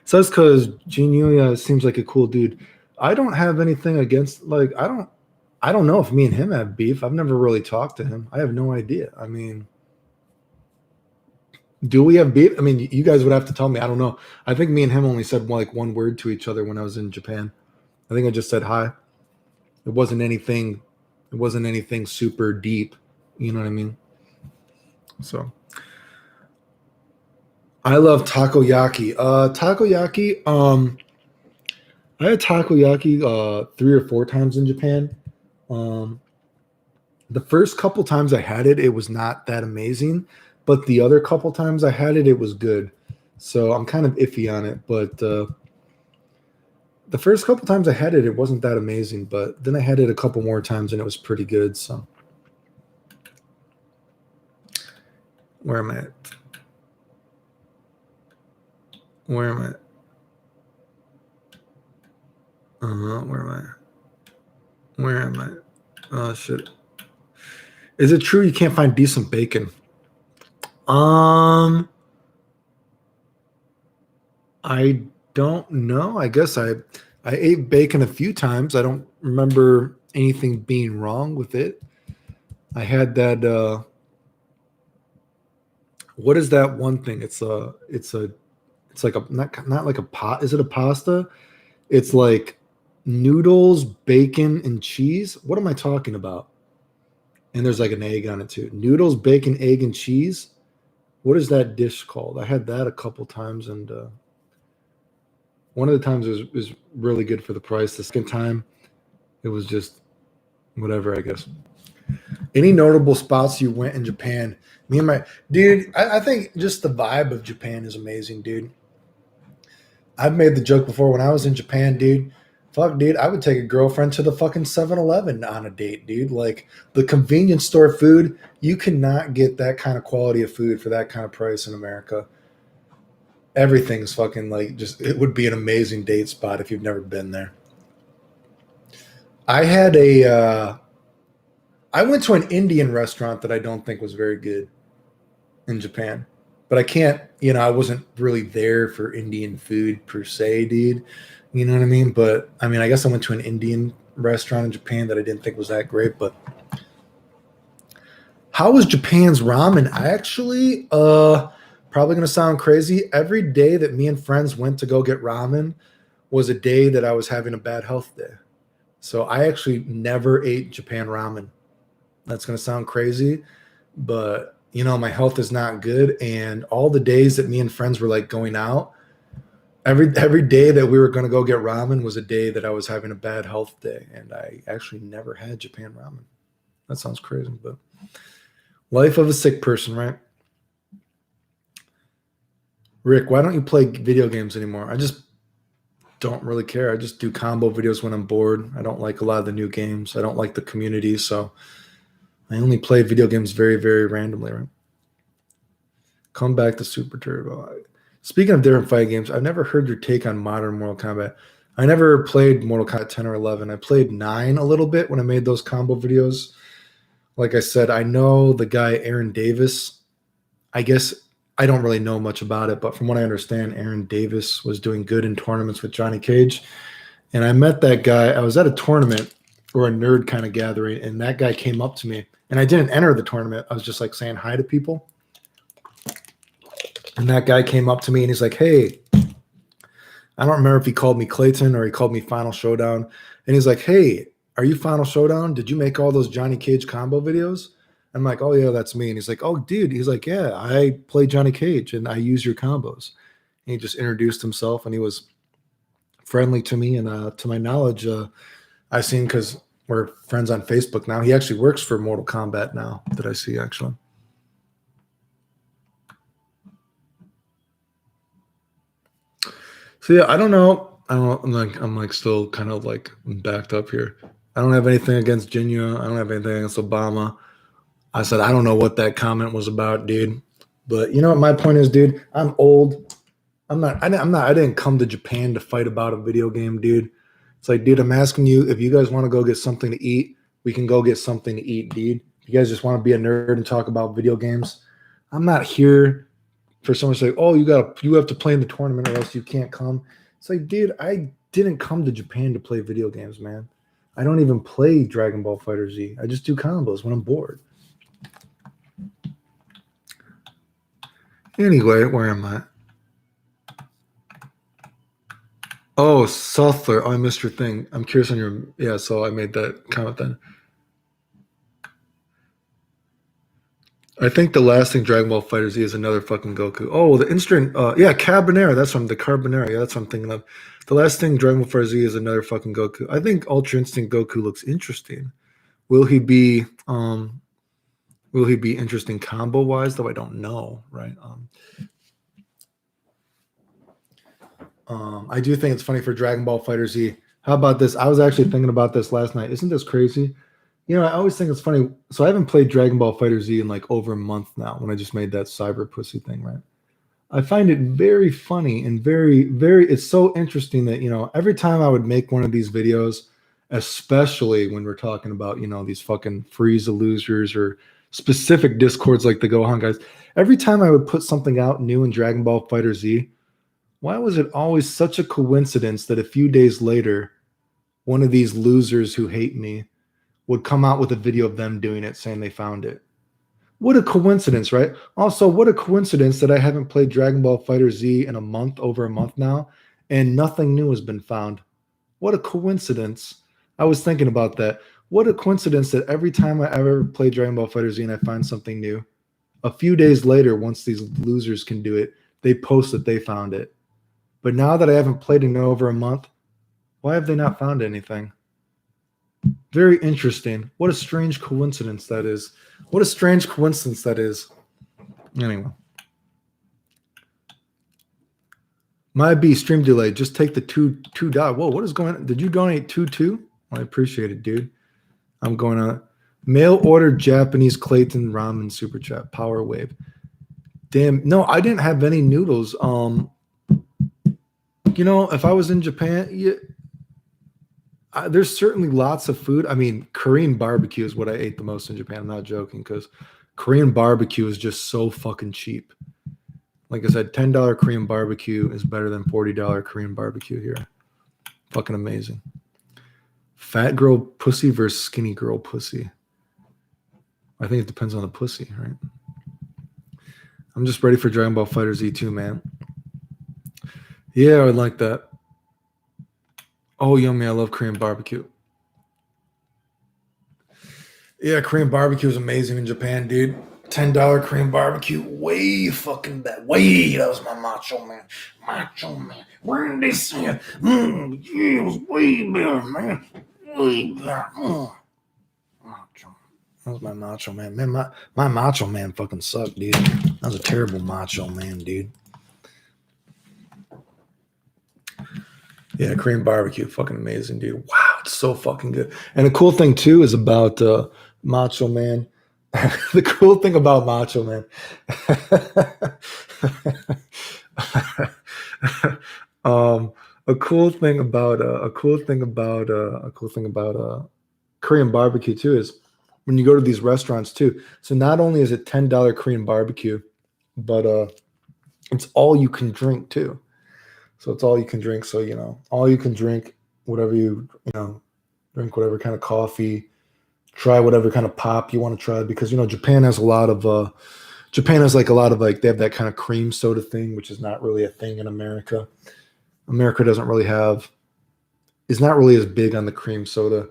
So it's because Gene Yuya seems like a cool dude. I don't have anything against like I don't know if me and him have beef. I've never really talked to him. I have no idea. I mean, do we have beef? I mean, you guys would have to tell me. I don't know. I think me and him only said like one word to each other when I was in Japan. I think I just said hi. It wasn't anything. It wasn't anything super deep. You know what I mean? So I love takoyaki. Takoyaki. I had takoyaki 3 or 4 times in Japan. Um, the first couple times I had it, it was not that amazing, but the other couple times I had it, it was good. So I'm kind of iffy on it, but the first couple times I had it, it wasn't that amazing. But then I had it a couple more times, and it was pretty good. So where am I at? Where am I? Where am I? Where am I? Oh shit! Is it true you can't find decent bacon? Um, I don't know. I guess I ate bacon a few times. I don't remember anything being wrong with it. I had that. What is that one thing? It's like a not like a pot. Is it a pasta? It's like noodles, bacon, and cheese. What am I talking about? And there's like an egg on it too. Noodles, bacon, egg, and cheese. What is that dish called? I had that a couple times, and One of the times was really good for the price. The second time, it was just whatever, I guess. Any notable spots you went in Japan? Me and my dude, I think just the vibe of Japan is amazing, dude. I've made the joke before when I was in Japan, dude. Fuck, dude, I would take a girlfriend to the fucking 7-Eleven on a date, dude. Like the convenience store food, you cannot get that kind of quality of food for that kind of price in America. Everything's fucking like just, it would be an amazing date spot if you've never been there. I had I went to an Indian restaurant that I don't think was very good in Japan. But I can't, I wasn't really there for Indian food per se, dude. You know what I mean? But I mean, I guess I went to an Indian restaurant in Japan that I didn't think was that great. But how was Japan's ramen? I actually, probably gonna sound crazy. Every day that me and friends went to go get ramen was a day that I was having a bad health day. So I actually never ate Japan ramen. That's gonna sound crazy, but my health is not good. And all the days that me and friends were like going out, every day that we were going to go get ramen was a day that I was having a bad health day. And I actually never had Japan ramen. That sounds crazy, but life of a sick person, right? Rick, why don't you play video games anymore? I just don't really care. I just do combo videos when I'm bored. I don't like a lot of the new games. I don't like the community. So I only play video games very, very randomly, right? Come back to Super Turbo. Speaking of different fighting games, I've never heard your take on modern Mortal Kombat. I never played Mortal Kombat 10 or 11. I played 9 a little bit when I made those combo videos. Like I said, I know the guy Aaron Davis. I guess I don't really know much about it, but from what I understand, Aaron Davis was doing good in tournaments with Johnny Cage. And I met that guy. I was at a tournament or a nerd kind of gathering, and that guy came up to me. And I didn't enter the tournament. I was just like saying hi to people. And that guy came up to me and he's like, hey, I don't remember if he called me Clayton or he called me Final Showdown. And he's like, hey, are you Final Showdown? Did you make all those Johnny Cage combo videos? I'm like, oh, yeah, that's me. And he's like, oh, dude. He's like, yeah, I play Johnny Cage and I use your combos. And he just introduced himself and he was friendly to me. And to my knowledge, I've seen, because we're friends on Facebook now, he actually works for Mortal Kombat now that I see, actually. So yeah, I don't know. I'm like still kind of like backed up here. I don't have anything against Jinya. I don't have anything against Obama. I said I don't know what that comment was about, dude. But you know what my point is, dude? I'm old. I didn't come to Japan to fight about a video game, dude. It's like, dude, I'm asking you if you guys want to go get something to eat, we can go get something to eat, dude. If you guys just want to be a nerd and talk about video games, I'm not here for someone to say, oh, you have to play in the tournament or else you can't come. It's like, dude, I didn't come to Japan to play video games, man. I don't even play Dragon Ball Fighter Z. I just do combos when I'm bored. Anyway, where am I? Oh, Southler. Oh, I missed your thing. I'm curious on your. Yeah, so I made that comment then. I think the last thing Dragon Ball Fighter Z is another fucking Goku. Oh, the instant. Yeah, Carbonara. That's from the Carbonara. Yeah, that's what I'm thinking of. The last thing Dragon Ball Fighter Z is another fucking Goku. I think Ultra Instinct Goku looks interesting. Will he be interesting combo wise? Though I don't know, right? I do think it's funny for Dragon Ball Fighter Z. How about this? I was actually thinking about this last night. Isn't this crazy? I always think it's funny. So I haven't played Dragon Ball Fighter Z in like over a month now when I just made that cyber pussy thing, right? I find it very funny and very, very, it's so interesting that, every time I would make one of these videos, especially when we're talking about, these fucking Frieza losers or specific discords like the Gohan guys, every time I would put something out new in Dragon Ball Fighter Z, why was it always such a coincidence that a few days later, one of these losers who hate me would come out with a video of them doing it, saying they found it? What a coincidence, right? Also, what a coincidence that I haven't played Dragon Ball Fighter Z in over a month now, and nothing new has been found. What a coincidence. I was thinking about that. What a coincidence that every time I ever play Dragon Ball Fighter Z and I find something new, a few days later, once these losers can do it, they post that they found it. But now that I haven't played in over a month, why have they not found anything? Very interesting. What a strange coincidence that is. What a strange coincidence that is. Anyway. My B stream delay. Just take the two dot. Whoa, what is going on? Did you donate 2? I appreciate it, dude. I'm going on mail order Japanese Clayton ramen super chat. Power wave. Damn, no, I didn't have any noodles. If I was in Japan, there's certainly lots of food. I mean, Korean barbecue is what I ate the most in Japan. I'm not joking, because Korean barbecue is just so fucking cheap. Like I said, $10 Korean barbecue is better than $40 Korean barbecue here. Fucking amazing. Fat girl pussy versus skinny girl pussy. I think it depends on the pussy, right? I'm just ready for Dragon Ball FighterZ 2, man. Yeah, I would like that. Oh, yummy. I love Korean barbecue. Yeah, Korean barbecue is amazing in Japan, dude. $10 Korean barbecue, way fucking bad. Way, that was my Macho Man. Macho Man. Where did they say it? Yeah, it was way better, man. Way better. Macho. That was my Macho Man. Man, my Macho Man fucking sucked, dude. That was a terrible Macho Man, dude. Yeah, Korean barbecue, fucking amazing, dude. Wow, it's so fucking good. And the cool thing too is about Macho Man. The cool thing about Macho Man. A cool thing about Korean barbecue too is when you go to these restaurants too. So not only is it $10 Korean barbecue, but it's all you can drink too. So it's all you can drink. So, all you can drink, whatever drink whatever kind of coffee, try whatever kind of pop you want to try, because, Japan has like they have that kind of cream soda thing, which is not really a thing in America. America is not really as big on the cream soda,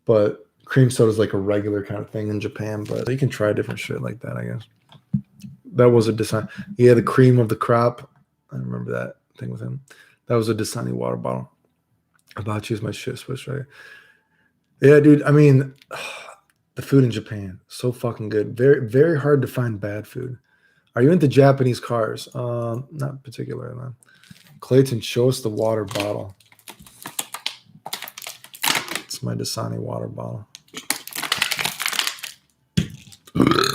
but cream soda is like a regular kind of thing in Japan, but you can try different shit like that, I guess. That was a design. Yeah, the cream of the crop. I remember that thing with him. That was a Dasani water bottle. About you is my shit switch, right? Yeah, dude. I mean, the food in Japan, so fucking good. Very, very hard to find bad food. Are you into Japanese cars? Not particularly, man. Clayton, show us the water bottle. It's my Dasani water bottle.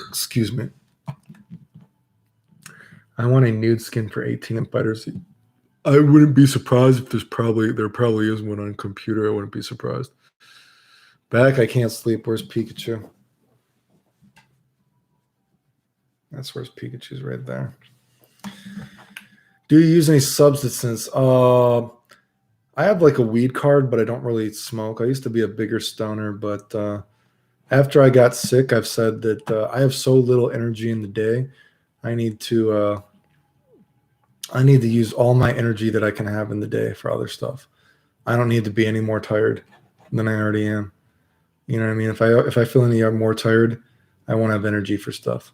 Excuse me. I want a nude skin for 18 in FighterZ. I wouldn't be surprised if there probably is one on computer. I wouldn't be surprised. Back, I can't sleep. Where's Pikachu? Where's Pikachu's right there. Do you use any substances? I have like a weed card, but I don't really smoke. I used to be a bigger stoner, but after I got sick, I've said that I have so little energy in the day. I need to use all my energy that I can have in the day for other stuff. I don't need to be any more tired than I already am. You know what I mean? If I feel any more tired, I won't have energy for stuff.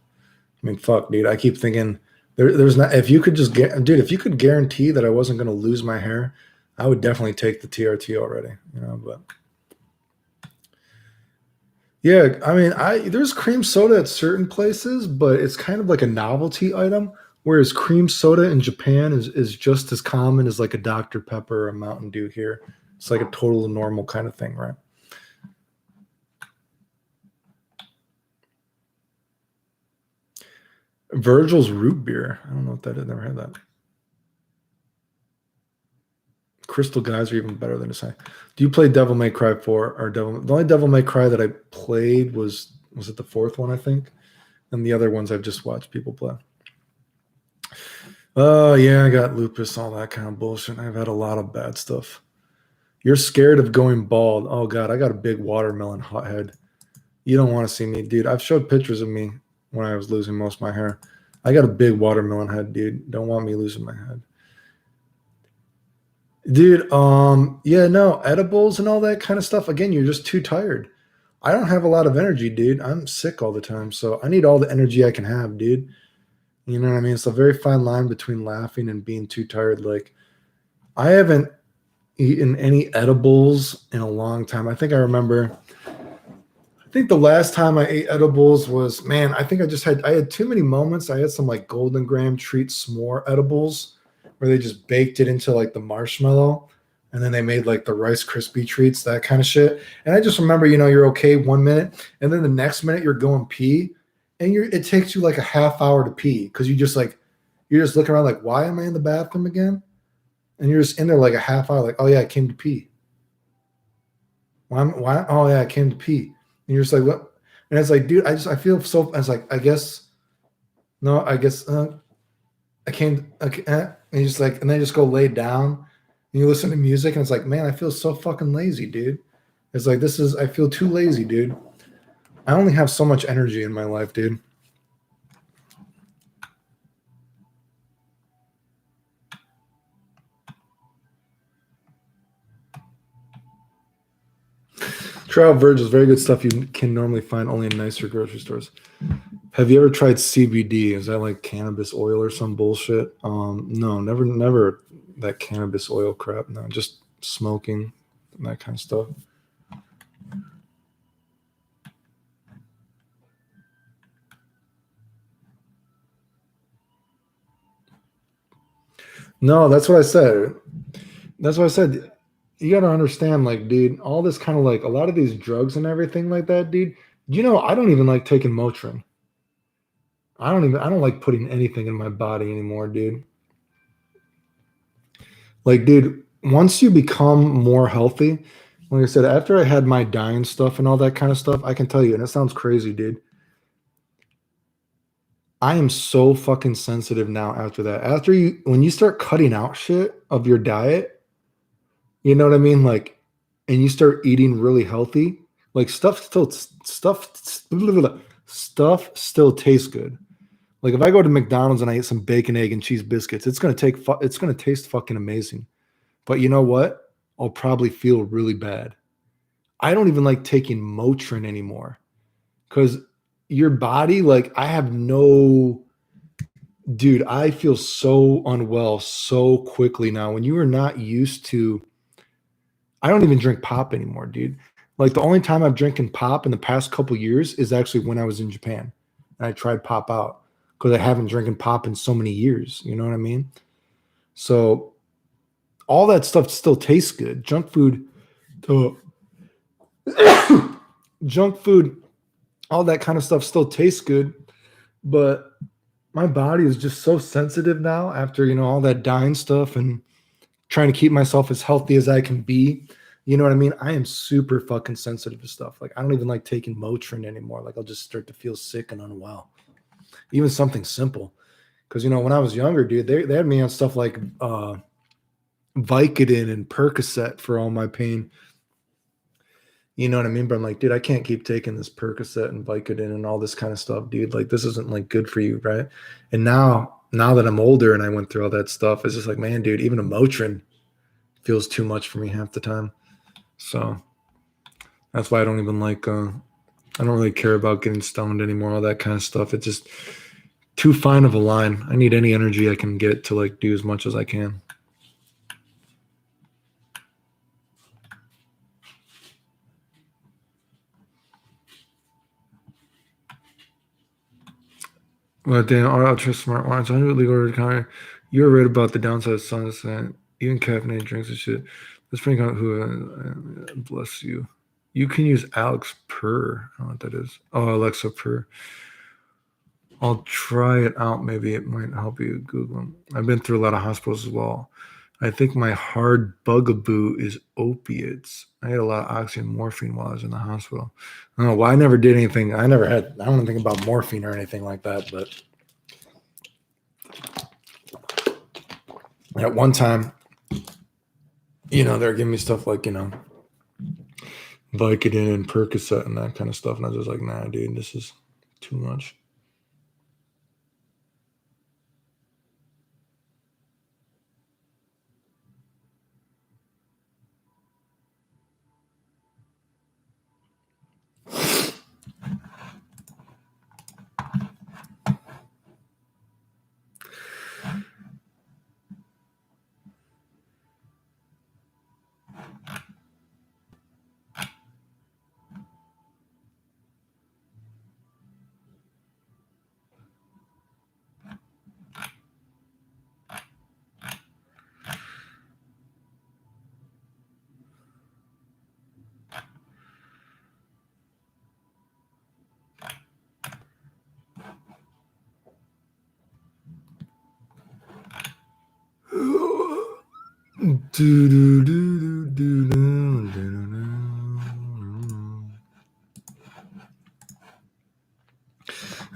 I mean, fuck, dude. I keep thinking there's not. If you could guarantee that I wasn't going to lose my hair, I would definitely take the TRT already. But yeah, I mean, there's cream soda at certain places, but it's kind of like a novelty item. Whereas cream soda in Japan is just as common as like a Dr. Pepper or a Mountain Dew here. It's like a total normal kind of thing, right? Virgil's root beer. I don't know what that is. Never had that. Crystal Guys are even better than to say. Do you play Devil May Cry 4 or the only Devil May Cry that I played was it the fourth one, I think? And the other ones I've just watched people play. Oh, yeah, I got lupus, all that kind of bullshit. I've had a lot of bad stuff. You're scared of going bald. Oh, God, I got a big watermelon head. You don't want to see me, dude. I've showed pictures of me when I was losing most of my hair. I got a big watermelon head, dude. Don't want me losing my head. Dude, yeah, no, edibles and all that kind of stuff. Again, you're just too tired. I don't have a lot of energy, dude. I'm sick all the time, so I need all the energy I can have, dude. You know what I mean? It's a very fine line between laughing and being too tired. Like, I haven't eaten any edibles in a long time. I think the last time I ate edibles was, man, I think I had too many moments. I had some like Golden Graham Treat s'more edibles where they just baked it into like the marshmallow and then they made like the Rice Krispie treats, that kind of shit. And I just remember, you're okay 1 minute and then the next minute you're going pee and it takes you like a half hour to pee because you're just looking around like, why am I in the bathroom again? And you're just in there like a half hour, like, oh yeah, I came to pee. Why? Oh yeah, I came to pee. And you're just like, what? And it's like, dude, I feel so. I was like, I guess no, I guess I came. Okay, and you just like, and then you just go lay down and you listen to music, and it's like, man, I feel so fucking lazy, dude. It's like I feel too lazy, dude. I only have so much energy in my life, dude. Trail Verge is very good stuff you can normally find only in nicer grocery stores. Have you ever tried CBD? Is that like cannabis oil or some bullshit? No, never that cannabis oil crap. No, just smoking and that kind of stuff. No, that's what I said. That's what I said. You got to understand, like, dude, all this kind of like a lot of these drugs and everything like that, dude. I don't even like taking Motrin. I don't like putting anything in my body anymore, dude. Like, dude, once you become more healthy, like I said, after I had my dying stuff and all that kind of stuff, I can tell you, and it sounds crazy, dude. I am so fucking sensitive now after that. When you start cutting out shit of your diet, you know what I mean? Like, and you start eating really healthy, like stuff still tastes good. Like if I go to McDonald's and I eat some bacon, egg, and cheese biscuits, it's gonna taste fucking amazing. But you know what? I'll probably feel really bad. I don't even like taking Motrin anymore because your body, like, I have no, dude, I feel so unwell so quickly now. When you are not used to, I don't even drink pop anymore, dude. Like the only time I've drinking pop in the past couple years is actually when I was in Japan and I tried pop out because I haven't drinking pop in so many years. You know what I mean? So all that stuff still tastes good. Uh, junk food, all that kind of stuff still tastes good, but my body is just so sensitive now after all that dying stuff and trying to keep myself as healthy as I can be. You know what I mean? I am super fucking sensitive to stuff. Like I don't even like taking Motrin anymore. Like I'll just start to feel sick and unwell. Even something simple. Because when I was younger, dude, they had me on stuff like Vicodin and Percocet for all my pain. You know what I mean? But I'm like, dude, I can't keep taking this Percocet and Vicodin and all this kind of stuff, dude. Like, this isn't like good for you, right? And now that I'm older and I went through all that stuff, it's just like, man, dude, even a Motrin feels too much for me half the time. So that's why I don't even like. I don't really care about getting stoned anymore. All that kind of stuff. It's just too fine of a line. I need any energy I can get to like do as much as I can. But then ultra smart 100 legal order. You're right about the downside of sunset. Even caffeinated drinks and shit. Let's bring out who. Bless you. You can use Alex Purr. I don't know what that is. Oh, Alexa Purr. I'll try it out. Maybe it might help you Google them. I've been through a lot of hospitals as well. I think my hard bugaboo is opiates. I had a lot of oxy and morphine while I was in the hospital. I don't know why I never did anything. I don't know anything about morphine or anything like that, but at one time, they were giving me stuff like, Vicodin and Percocet and that kind of stuff. And I was just like, nah, dude, this is too much. Do, do, do, do, do, do, do.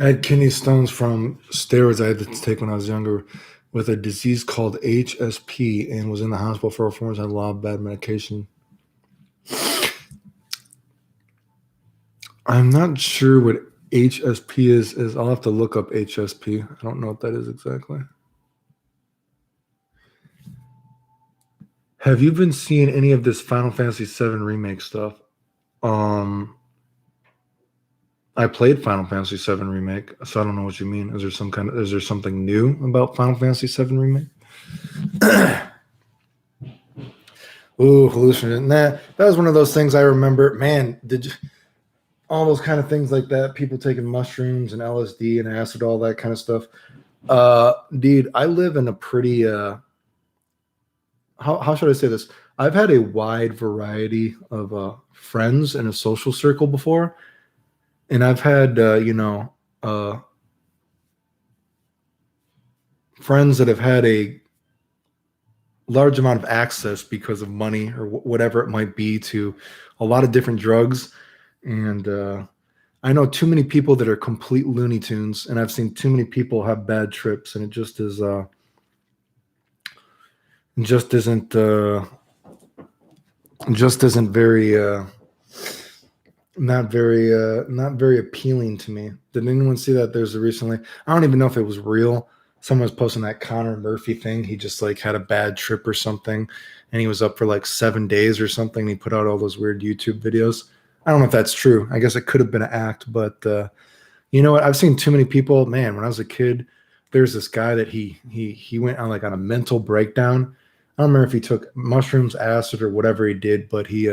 I had kidney stones from steroids I had to take when I was younger with a disease called HSP and was in the hospital for 4 months. I had a lot of bad medication. I'm not sure what HSP is. I'll have to look up HSP. I don't know what that is exactly. Have you been seeing any of this Final Fantasy VII remake stuff? I played Final Fantasy VII remake, so I don't know what you mean. Is there something new about Final Fantasy VII remake? Ooh, hallucinogen. That was one of those things I remember. Man, all those kind of things like that, people taking mushrooms and LSD and acid, all that kind of stuff. Dude, I live in a pretty how should I say this? I've had a wide variety of friends in a social circle before, and I've had friends that have had a large amount of access because of money or whatever it might be to a lot of different drugs. And I know too many people that are complete Looney Tunes, and I've seen too many people have bad trips, and it just is just isn't very not very appealing to me. Did anyone see that there's a recently, I don't even know if it was real, someone was posting that Connor Murphy thing. He just like had a bad trip or something, and he was up for like 7 days or something. He put out all those weird YouTube videos. I don't know if that's true. I guess it could have been an act, but you know what? I've seen too many people. Man, when I was a kid, there's this guy that he went on like on a mental breakdown. I don't remember if he took mushrooms, acid, or whatever he did, but he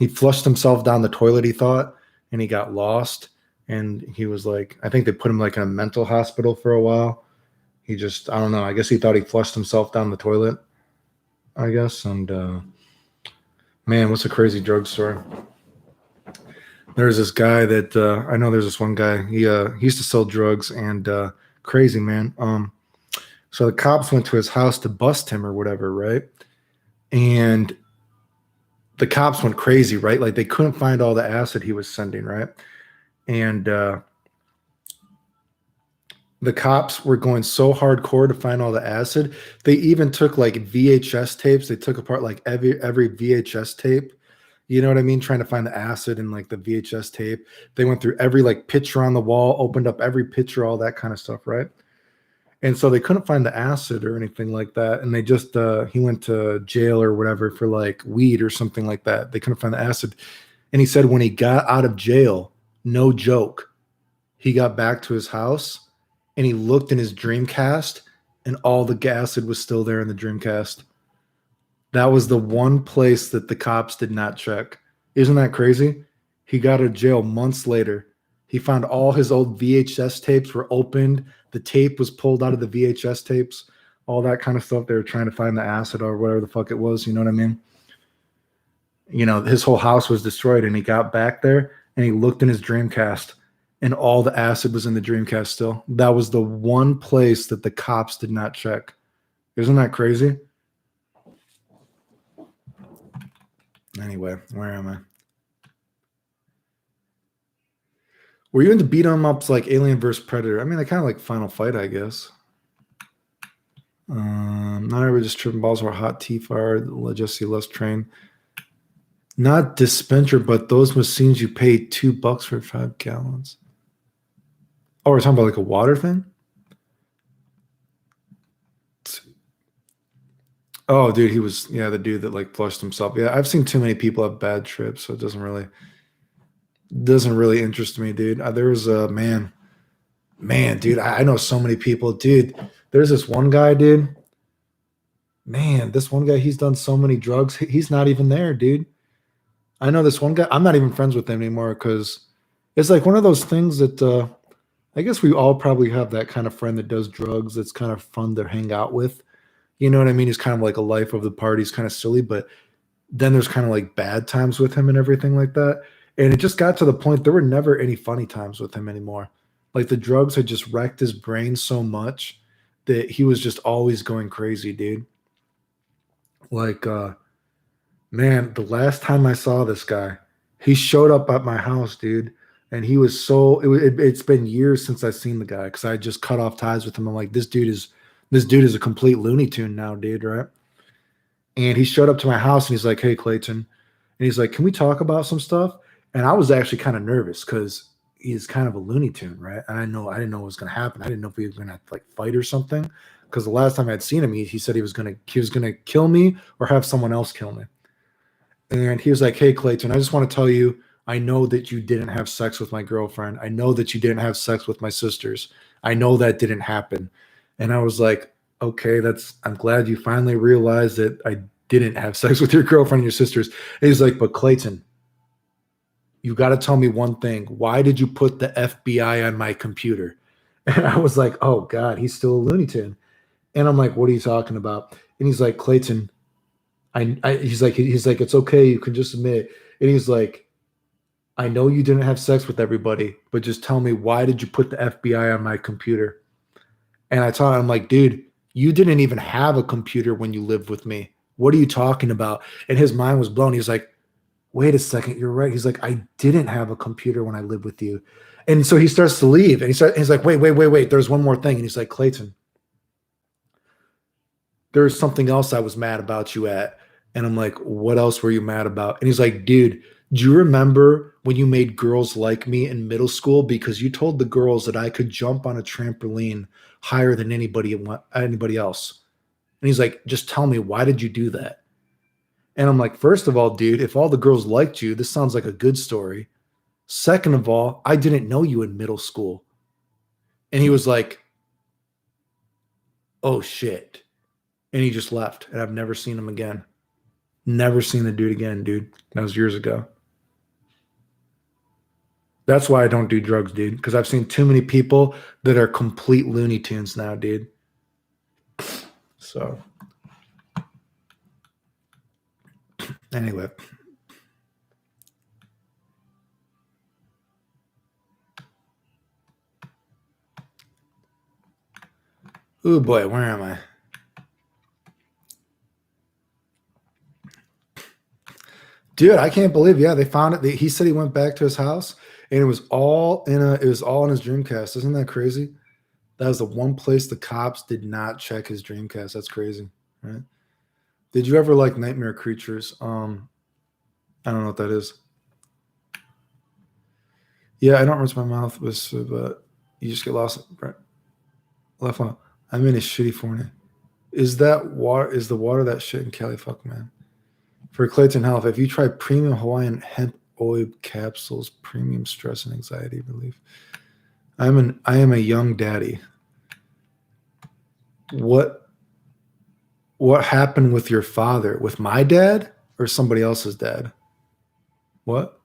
flushed himself down the toilet, he thought, and he got lost. And he was like, I think they put him like in a mental hospital for a while. He just, I don't know. I guess he thought he flushed himself down the toilet, I guess. And man, what's a crazy drug story? There's this guy that I know. There's this one guy. He used to sell drugs, and crazy man. So the cops went to his house to bust him or whatever, right? And the cops went crazy, right? Like they couldn't find all the acid he was sending, right? And the cops were going so hardcore to find all the acid. They even took like VHS tapes. They took apart like every VHS tape. You know what I mean? Trying to find the acid in like the VHS tape. They went through every like picture on the wall, opened up every picture, all that kind of stuff, right? And so they couldn't find the acid or anything like that. And they just he went to jail or whatever for like weed or something like that. They couldn't find the acid. And he said when he got out of jail, no joke, he got back to his house and he looked in his Dreamcast and all the acid was still there in the Dreamcast. That was the one place that the cops did not check. Isn't that crazy? He got out of jail months later. He found all his old VHS tapes were opened. The tape was pulled out of the VHS tapes, all that kind of stuff. They were trying to find the acid or whatever the fuck it was. You know what I mean? You know, his whole house was destroyed, and he got back there and he looked in his Dreamcast, and all the acid was in the Dreamcast still. That was the one place that the cops did not check. Isn't that crazy? Anyway, where am I? Were you into beat 'em ups like Alien vs Predator? I mean, I kind of like Final Fight, I guess. Not everybody just tripping balls or hot tea fire. Just see less train. Not dispenser, but those machines you pay $2 for 5 gallons. Oh, we're talking about like a water thing? Oh, dude, he was the dude that like flushed himself. Yeah, I've seen too many people have bad trips, so it doesn't really interest me, dude. There was a man, dude. I know so many people, dude. There's this one guy, dude. Man, this one guy, he's done so many drugs. He's not even there, dude. I know this one guy. I'm not even friends with him anymore because it's like one of those things that I guess we all probably have that kind of friend that does drugs that's kind of fun to hang out with. You know what I mean? He's kind of like a life of the party. He's kind of silly, but then there's kind of like bad times with him and everything like that. And it just got to the point there were never any funny times with him anymore. Like the drugs had just wrecked his brain so much that he was just always going crazy, dude. Like, man, the last time I saw this guy, he showed up at my house, dude. And he was so it's been years since I've seen the guy because I just cut off ties with him. I'm like, this dude is a complete Looney Tune now, dude, right? And he showed up to my house and he's like, "Hey, Clayton," and he's like, "Can we talk about some stuff?" And I was actually kind of nervous because he's kind of a Looney Tune, right? And I didn't know what was going to happen. I didn't know if we were going to like fight or something. Because the last time I'd seen him, he said he was gonna kill me or have someone else kill me. And he was like, "Hey, Clayton, I just want to tell you, I know that you didn't have sex with my girlfriend. I know that you didn't have sex with my sisters. I know that didn't happen." And I was like, "Okay, I'm glad you finally realized that I didn't have sex with your girlfriend and your sisters." And he's like, "But Clayton, you got to tell me one thing. Why did you put the FBI on my computer?" And I was like, "Oh God, he's still a Looney Tune." And I'm like, "What are you talking about?" And he's like, "Clayton, he's like, it's okay. You can just admit it." And he's like, "I know you didn't have sex with everybody, but just tell me, why did you put the FBI on my computer?" And I told him, I'm like, "Dude, you didn't even have a computer when you lived with me. What are you talking about?" And his mind was blown. He's like, "Wait a second, you're right." He's like, "I didn't have a computer when I lived with you." And so he starts to leave, and he's like, "Wait. There's one more thing." And he's like, "Clayton, there's something else I was mad about you at." And I'm like, "What else were you mad about?" And he's like, "Dude, do you remember when you made girls like me in middle school because you told the girls that I could jump on a trampoline higher than anybody else?" And he's like, "Just tell me, why did you do that?" And I'm like, "First of all, dude, if all the girls liked you, this sounds like a good story. Second of all, I didn't know you in middle school." And he was like, "Oh shit." And he just left. And I've never seen him again. Never seen the dude again, dude. That was years ago. That's why I don't do drugs, dude. Because I've seen too many people that are complete Looney Tunes now, dude. So anyway. Oh boy, where am I? Dude, I can't believe. Yeah, they found it. He said he went back to his house and it was all in his Dreamcast. Isn't that crazy? That was the one place the cops did not check his Dreamcast. That's crazy, right? Did you ever like Nightmare Creatures? I don't know what that is. Yeah, I don't rinse my mouth with, but you just get lost. Right, left one. I'm in a shitty forney. Is that water? Is the water that shit in Cali? Fuck, man. For Clayton Health, if you try premium Hawaiian hemp oil capsules, premium stress and anxiety relief. I am a young daddy. What what happened with your father? With my dad or somebody else's dad? What?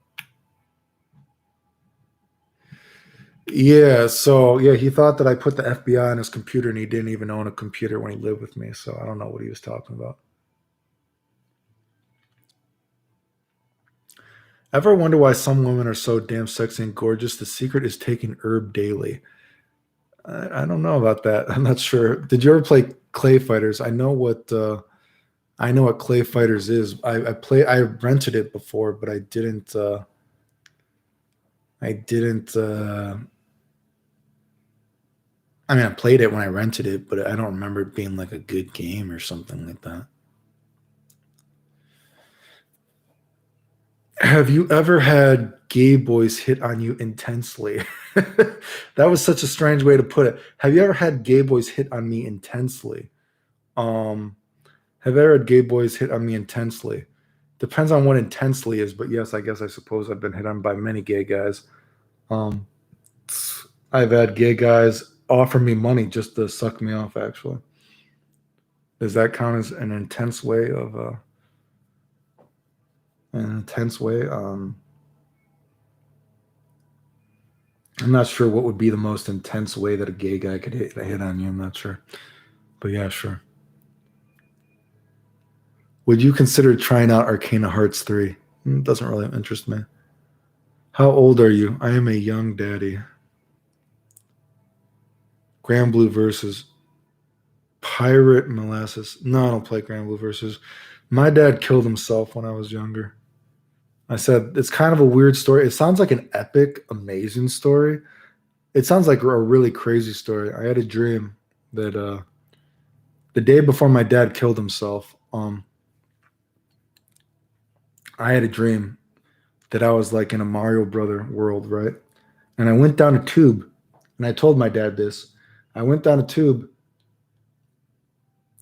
Yeah, so yeah, he thought that I put the FBI on his computer and he didn't even own a computer when he lived with me. So I don't know what he was talking about. Ever wonder why some women are so damn sexy and gorgeous? The secret is taking herb daily. I don't know about that. I'm not sure. Did you ever play Clay Fighters? I know what Clay Fighters is. I rented it before, but I didn't. I mean, I played it when I rented it, but I don't remember it being like a good game or something like that. Have you ever had gay boys hit on you intensely? That was such a strange way to put it. Have you ever had gay boys hit on me intensely? Um, have you ever had gay boys hit on me intensely? Depends on what intensely is, but yes, I suppose I've been hit on by many gay guys. Um, I've had gay guys offer me money just to suck me off. Actually, does that count as an intense way of an intense way? I'm not sure what would be the most intense way that a gay guy could hit on you. I'm not sure, but yeah, sure. Would you consider trying out Arcana Hearts 3? Doesn't really interest me. How old are you? I am a young daddy. Grand Blue versus Pirate molasses. No, I don't play Grand Blue versus. My dad killed himself when I was younger. I said it's kind of a weird story. It sounds like an epic, amazing story. It sounds like a really crazy story. I had a dream that the day before my dad killed himself, I had a dream that I was like in a Mario Brother world, right? And I went down a tube, and I told my dad this. I went down a tube,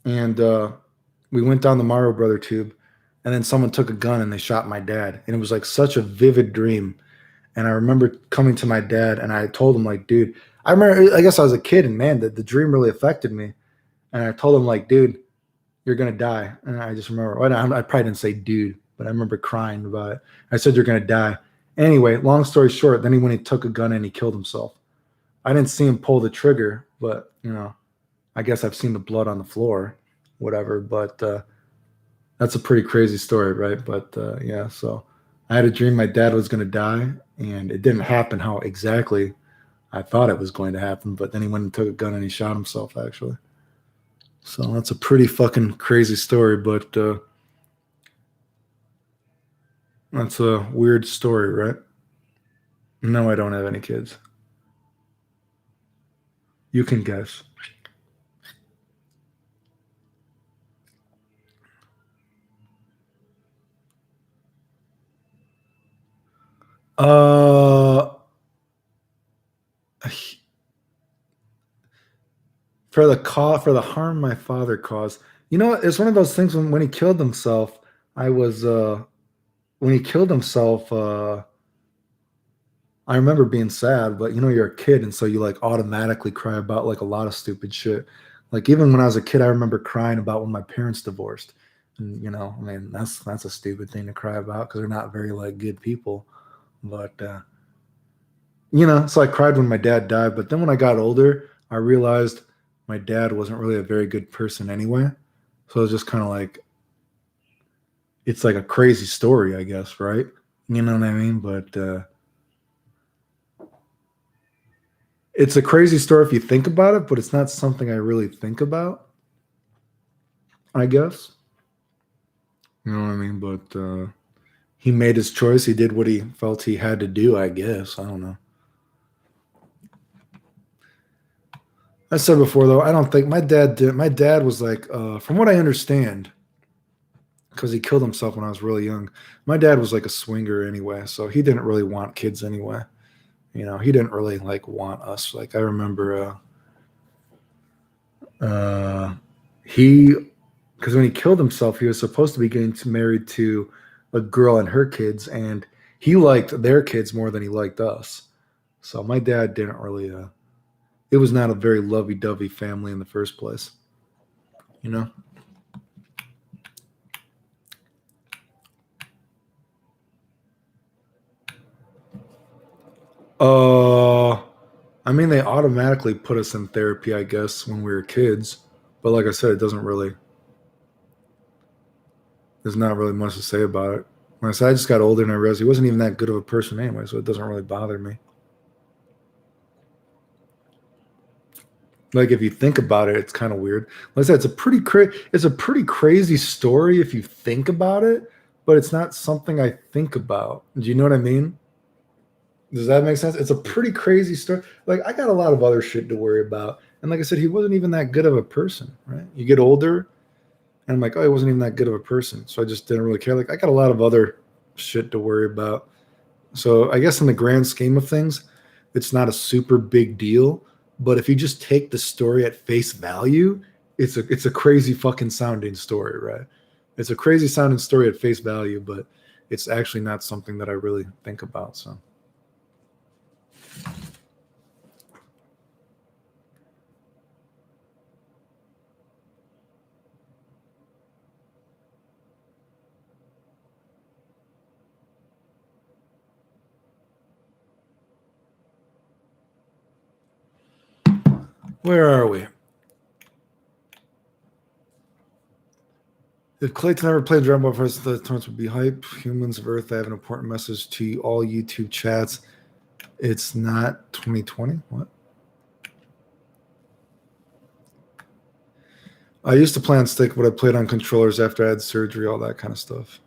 and we went down the Mario Brother tube, and then someone took a gun and they shot my dad, and it was like such a vivid dream. And I remember coming to my dad, and I told him like, dude, I remember. I guess I was a kid, and man, the dream really affected me. And I told him like, dude, you're gonna die. And I just remember, well, I probably didn't say dude, but I remember crying about it. I said you're gonna die. Anyway, long story short, then he went and took a gun and he killed himself. I didn't see him pull the trigger, but I guess I've seen the blood on the floor, whatever. But that's a pretty crazy story, right? But yeah, so I had a dream my dad was gonna die, and it didn't happen how exactly I thought it was going to happen. But then he went and took a gun and he shot himself, actually. So that's a pretty fucking crazy story, but that's a weird story, right? No, I don't have any kids. You can guess. Uh, for the harm my father caused. You know, it's one of those things when he killed himself. I was when he killed himself. I remember being sad, but you're a kid, and so you like automatically cry about like a lot of stupid shit. Like even when I was a kid, I remember crying about when my parents divorced, and I mean that's a stupid thing to cry about because they're not very like good people. But so I cried when my dad died. But then when I got older, I realized my dad wasn't really a very good person anyway. So it was just kind of like it's like a crazy story, I guess, right? You know what I mean? But it's a crazy story if you think about it, but it's not something I really think about, I guess. You know what I mean? But he made his choice. He did what he felt he had to do, I guess. I don't know. I said before, though, I don't think my dad did. My dad was like, from what I understand, because he killed himself when I was really young, my dad was like a swinger anyway. So he didn't really want kids anyway. He didn't really like want us. Like I remember uh, he because when he killed himself, he was supposed to be getting married to a girl and her kids, and he liked their kids more than he liked us. So my dad didn't really. It was not a very lovey-dovey family in the first place. You know. Uh, I mean, they automatically put us in therapy, I guess, when we were kids. But like I said, it doesn't really. There's not really much to say about it. When I said I just got older and I realized he wasn't even that good of a person anyway, so it doesn't really bother me. Like if you think about it, it's kind of weird. Like I said, it's a pretty crazy story if you think about it, but it's not something I think about. Do you know what I mean? Does that make sense? It's a pretty crazy story. Like I got a lot of other shit to worry about. And like I said, he wasn't even that good of a person, right? You get older and I'm like, oh, he wasn't even that good of a person. So I just didn't really care. Like I got a lot of other shit to worry about. So I guess in the grand scheme of things, it's not a super big deal. But if you just take the story at face value, it's a crazy fucking sounding story, right? It's a crazy sounding story at face value, but it's actually not something that I really think about. So where are we? If Clayton ever played Dragon Ball first, the tournaments would be hype. Humans of Earth, I have an important message to all YouTube chats. It's not 2020. What? I used to play on stick, but I played on controllers after I had surgery, all that kind of stuff.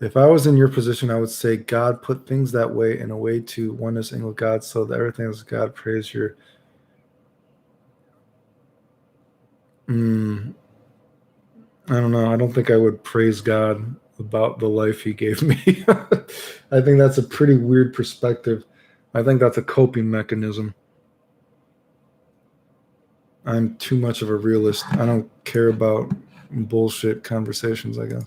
If I was in your position, I would say God put things that way in a way to oneness and with God, so that everything is God. Praise your. I don't know. I don't think I would praise God about the life He gave me. I think that's a pretty weird perspective. I think that's a coping mechanism. I'm too much of a realist. I don't care about bullshit conversations, I guess.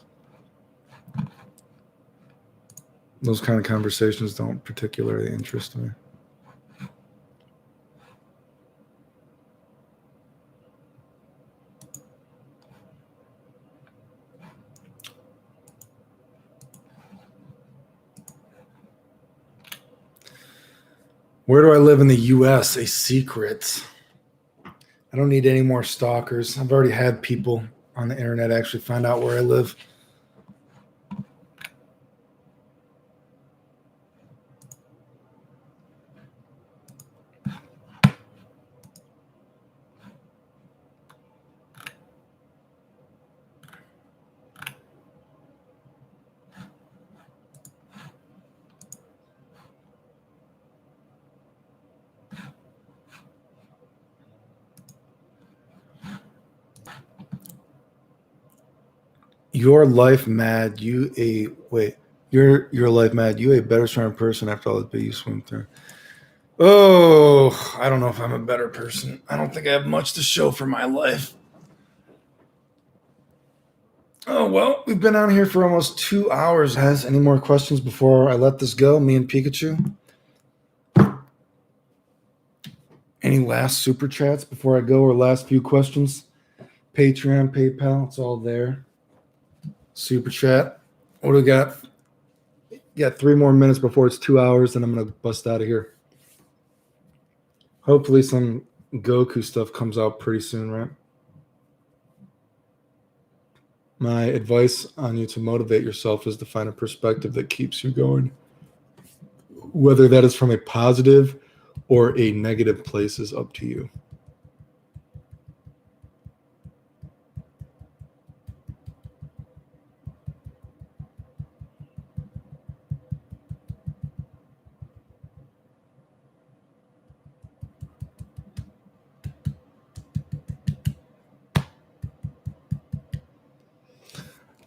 Those kind of conversations don't particularly interest me. Where do I live in the U.S.? A secret. I don't need any more stalkers. I've already had people on the internet actually find out where I live. Your life mad, you a wait. Your life mad, you a better strong person after all the bit you swim through. Oh, I don't know if I'm a better person. I don't think I have much to show for my life. Oh well, we've been on here for almost 2 hours. Has any more questions before I let this go? Me and Pikachu. Any last super chats before I go, or last few questions? Patreon, PayPal, it's all there. Super chat. What do we got? Got 3 more minutes before it's 2 hours, and I'm gonna bust out of here. Hopefully, some Goku stuff comes out pretty soon, right? My advice on you to motivate yourself is to find a perspective that keeps you going. Whether that is from a positive or a negative place is up to you.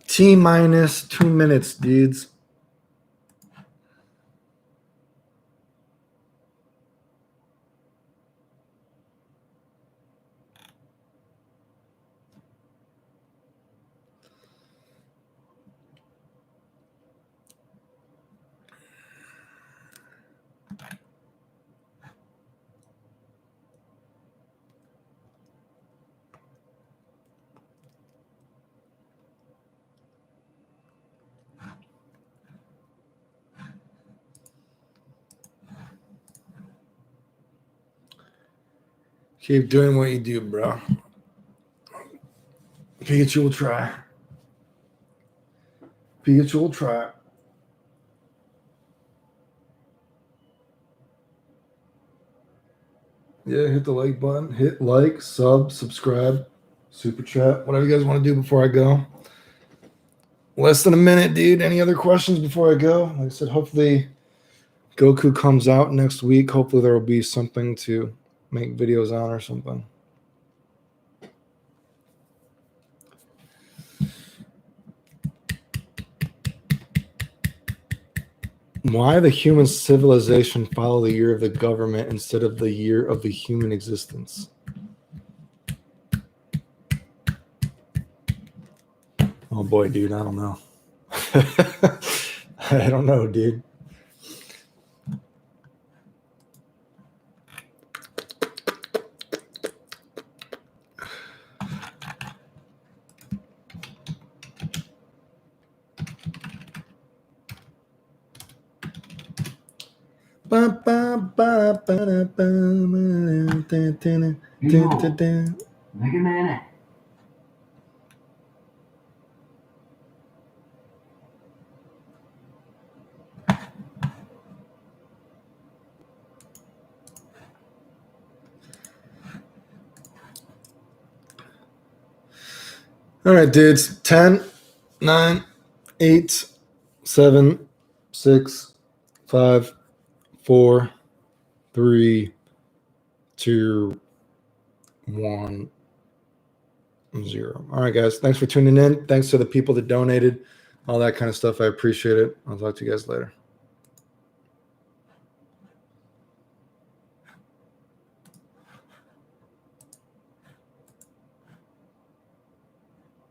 T-minus 2 minutes, dudes. Keep doing what you do, bro. Pikachu will try. Pikachu will try. Yeah, hit the like button. Hit like, subscribe, super chat, whatever you guys want to do before I go. Less than a minute, dude. Any other questions before I go? Like I said, hopefully Goku comes out next week. Hopefully there will be something to make videos on or something. Why the human civilization follow the year of the government instead of the year of the human existence? Oh boy, dude, I don't know. I don't know, dude. All right, dudes. 10, 9, 8, 7, 6, 5, 4, 3, 2, 1, 0. All right, guys. Thanks for tuning in. Thanks to the people that donated, all that kind of stuff. I appreciate it. I'll talk to you guys later.